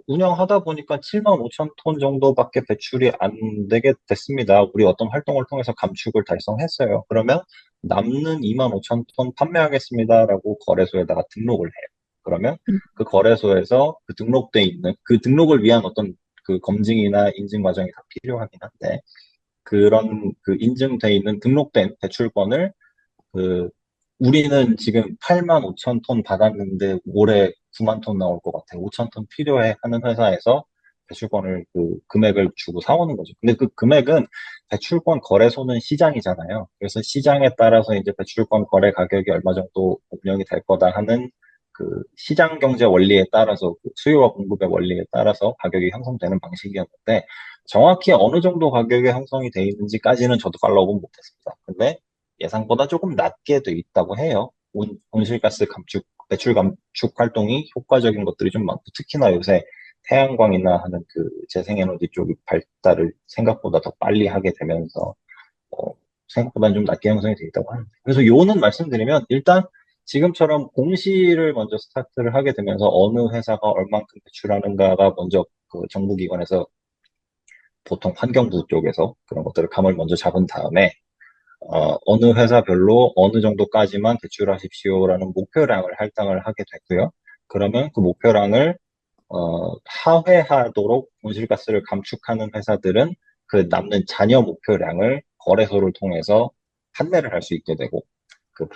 운영하다 보니까 7만 5천 톤 정도밖에 배출이 안 되게 됐습니다. 우리 어떤 활동을 통해서 감축을 달성했어요. 그러면 남는 25,000톤 판매하겠습니다라고 거래소에다가 등록을 해요. 그러면 그 거래소에서 그 등록돼 있는 그 등록을 위한 어떤 그 검증이나 인증 과정이 다 필요하긴 한데 그런 그 인증돼 있는 등록된 배출권을 그 우리는 지금 8만 5천 톤 받았는데 올해 9만 톤 나올 것 같아. 5천 톤 필요해 하는 회사에서 배출권을 그 금액을 주고 사오는 거죠. 근데 그 금액은 배출권 거래소는 시장이잖아요. 그래서 시장에 따라서 이제 배출권 거래 가격이 얼마 정도 운영이 될 거다 하는 그 시장 경제 원리에 따라서 그 수요와 공급의 원리에 따라서 가격이 형성되는 방식이었는데 정확히 어느 정도 가격이 형성이 돼 있는지까지는 저도 팔로우는 못했습니다. 근데 예상보다 조금 낮게 돼 있다고 해요. 온실가스 감축, 배출 감축 활동이 효과적인 것들이 좀 많고, 특히나 요새 태양광이나 하는 그 재생에너지 쪽이 발달을 생각보다 더 빨리 하게 되면서, 어, 생각보다는 좀 낮게 형성이 돼 있다고 하는데. 그래서 요는 말씀드리면, 일단 지금처럼 공시를 먼저 스타트를 하게 되면서 어느 회사가 얼만큼 배출하는가가 먼저 그 정부기관에서 보통 환경부 쪽에서 그런 것들을 감을 먼저 잡은 다음에 어느 회사별로 어느 정도까지만 대출하십시오라는 목표량을 할당을 하게 되고요. 그러면 그 목표량을 하회하도록 온실가스를 감축하는 회사들은 그 남는 잔여 목표량을 거래소를 통해서 판매를 할 수 있게 되고 그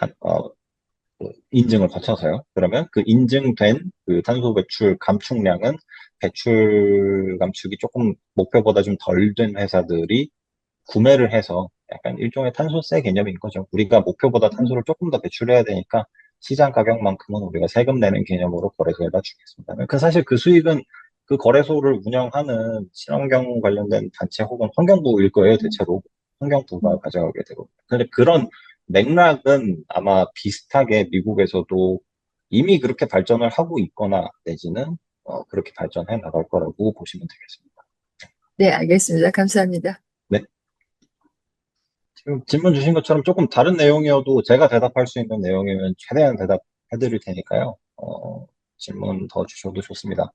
인증을 거쳐서요. 그러면 그 인증된 그 탄소 배출 감축량은 배출 감축이 조금 목표보다 좀 덜 된 회사들이 구매를 해서 약간 일종의 탄소세 개념인 거죠. 우리가 목표보다 탄소를 조금 더 배출해야 되니까 시장 가격만큼은 우리가 세금 내는 개념으로 거래소에다 주겠습니다. 그 사실 그 수익은 그 거래소를 운영하는 친환경 관련된 단체 혹은 환경부일 거예요, 대체로. 환경부가 가져가게 되고. 근데 그런 맥락은 아마 비슷하게 미국에서도 이미 그렇게 발전을 하고 있거나 내지는 그렇게 발전해 나갈 거라고 보시면 되겠습니다. 네, 알겠습니다. 감사합니다. 네. 지금 질문 주신 것처럼 조금 다른 내용이어도 제가 대답할 수 있는 내용이면 최대한 대답해 드릴 테니까요. 질문 더 주셔도 좋습니다.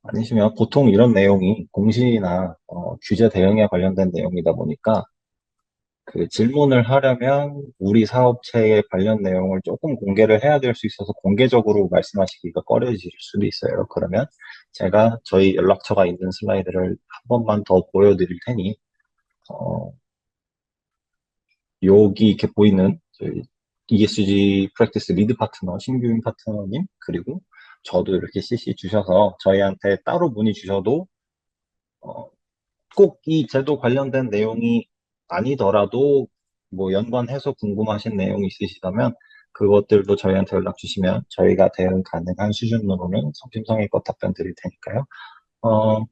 아니시면 보통 이런 내용이 공시나 규제 대응에 관련된 내용이다 보니까 그 질문을 하려면 우리 사업체의 관련 내용을 조금 공개를 해야 될 수 있어서 공개적으로 말씀하시기가 꺼려질 수도 있어요. 그러면 제가 저희 연락처가 있는 슬라이드를 한 번만 더 보여드릴 테니 어, 여기 이렇게 보이는 저희 ESG 프랙티스 리드 파트너, 신규인 파트너님, 그리고 저도 이렇게 CC 주셔서 저희한테 따로 문의 주셔도 꼭 이 제도 관련된 내용이 아니더라도 뭐 연관해서 궁금하신 내용이 있으시다면 그것들도 저희한테 연락 주시면 저희가 대응 가능한 수준으로는 성심성의껏 답변 드릴 테니까요. 어,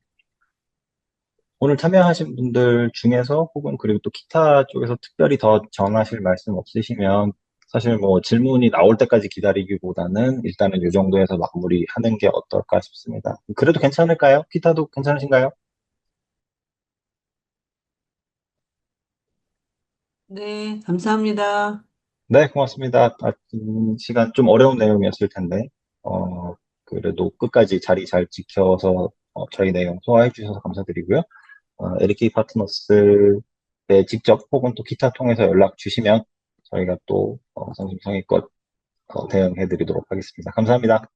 오늘 참여하신 분들 중에서 혹은 그리고 또 기타 쪽에서 특별히 더 전하실 말씀 없으시면 사실 뭐 질문이 나올 때까지 기다리기보다는 일단은 이 정도에서 마무리하는 게 어떨까 싶습니다. 그래도 괜찮을까요? 기타도 괜찮으신가요? 네, 감사합니다. 네, 고맙습니다. 시간 좀 어려운 내용이었을 텐데, 그래도 끝까지 자리 잘 지켜서 저희 내용 소화해 주셔서 감사드리고요. LK 파트너스에 직접 혹은 또 기타 통해서 연락 주시면 저희가 또 성심성의껏 대응해 드리도록 하겠습니다. 감사합니다.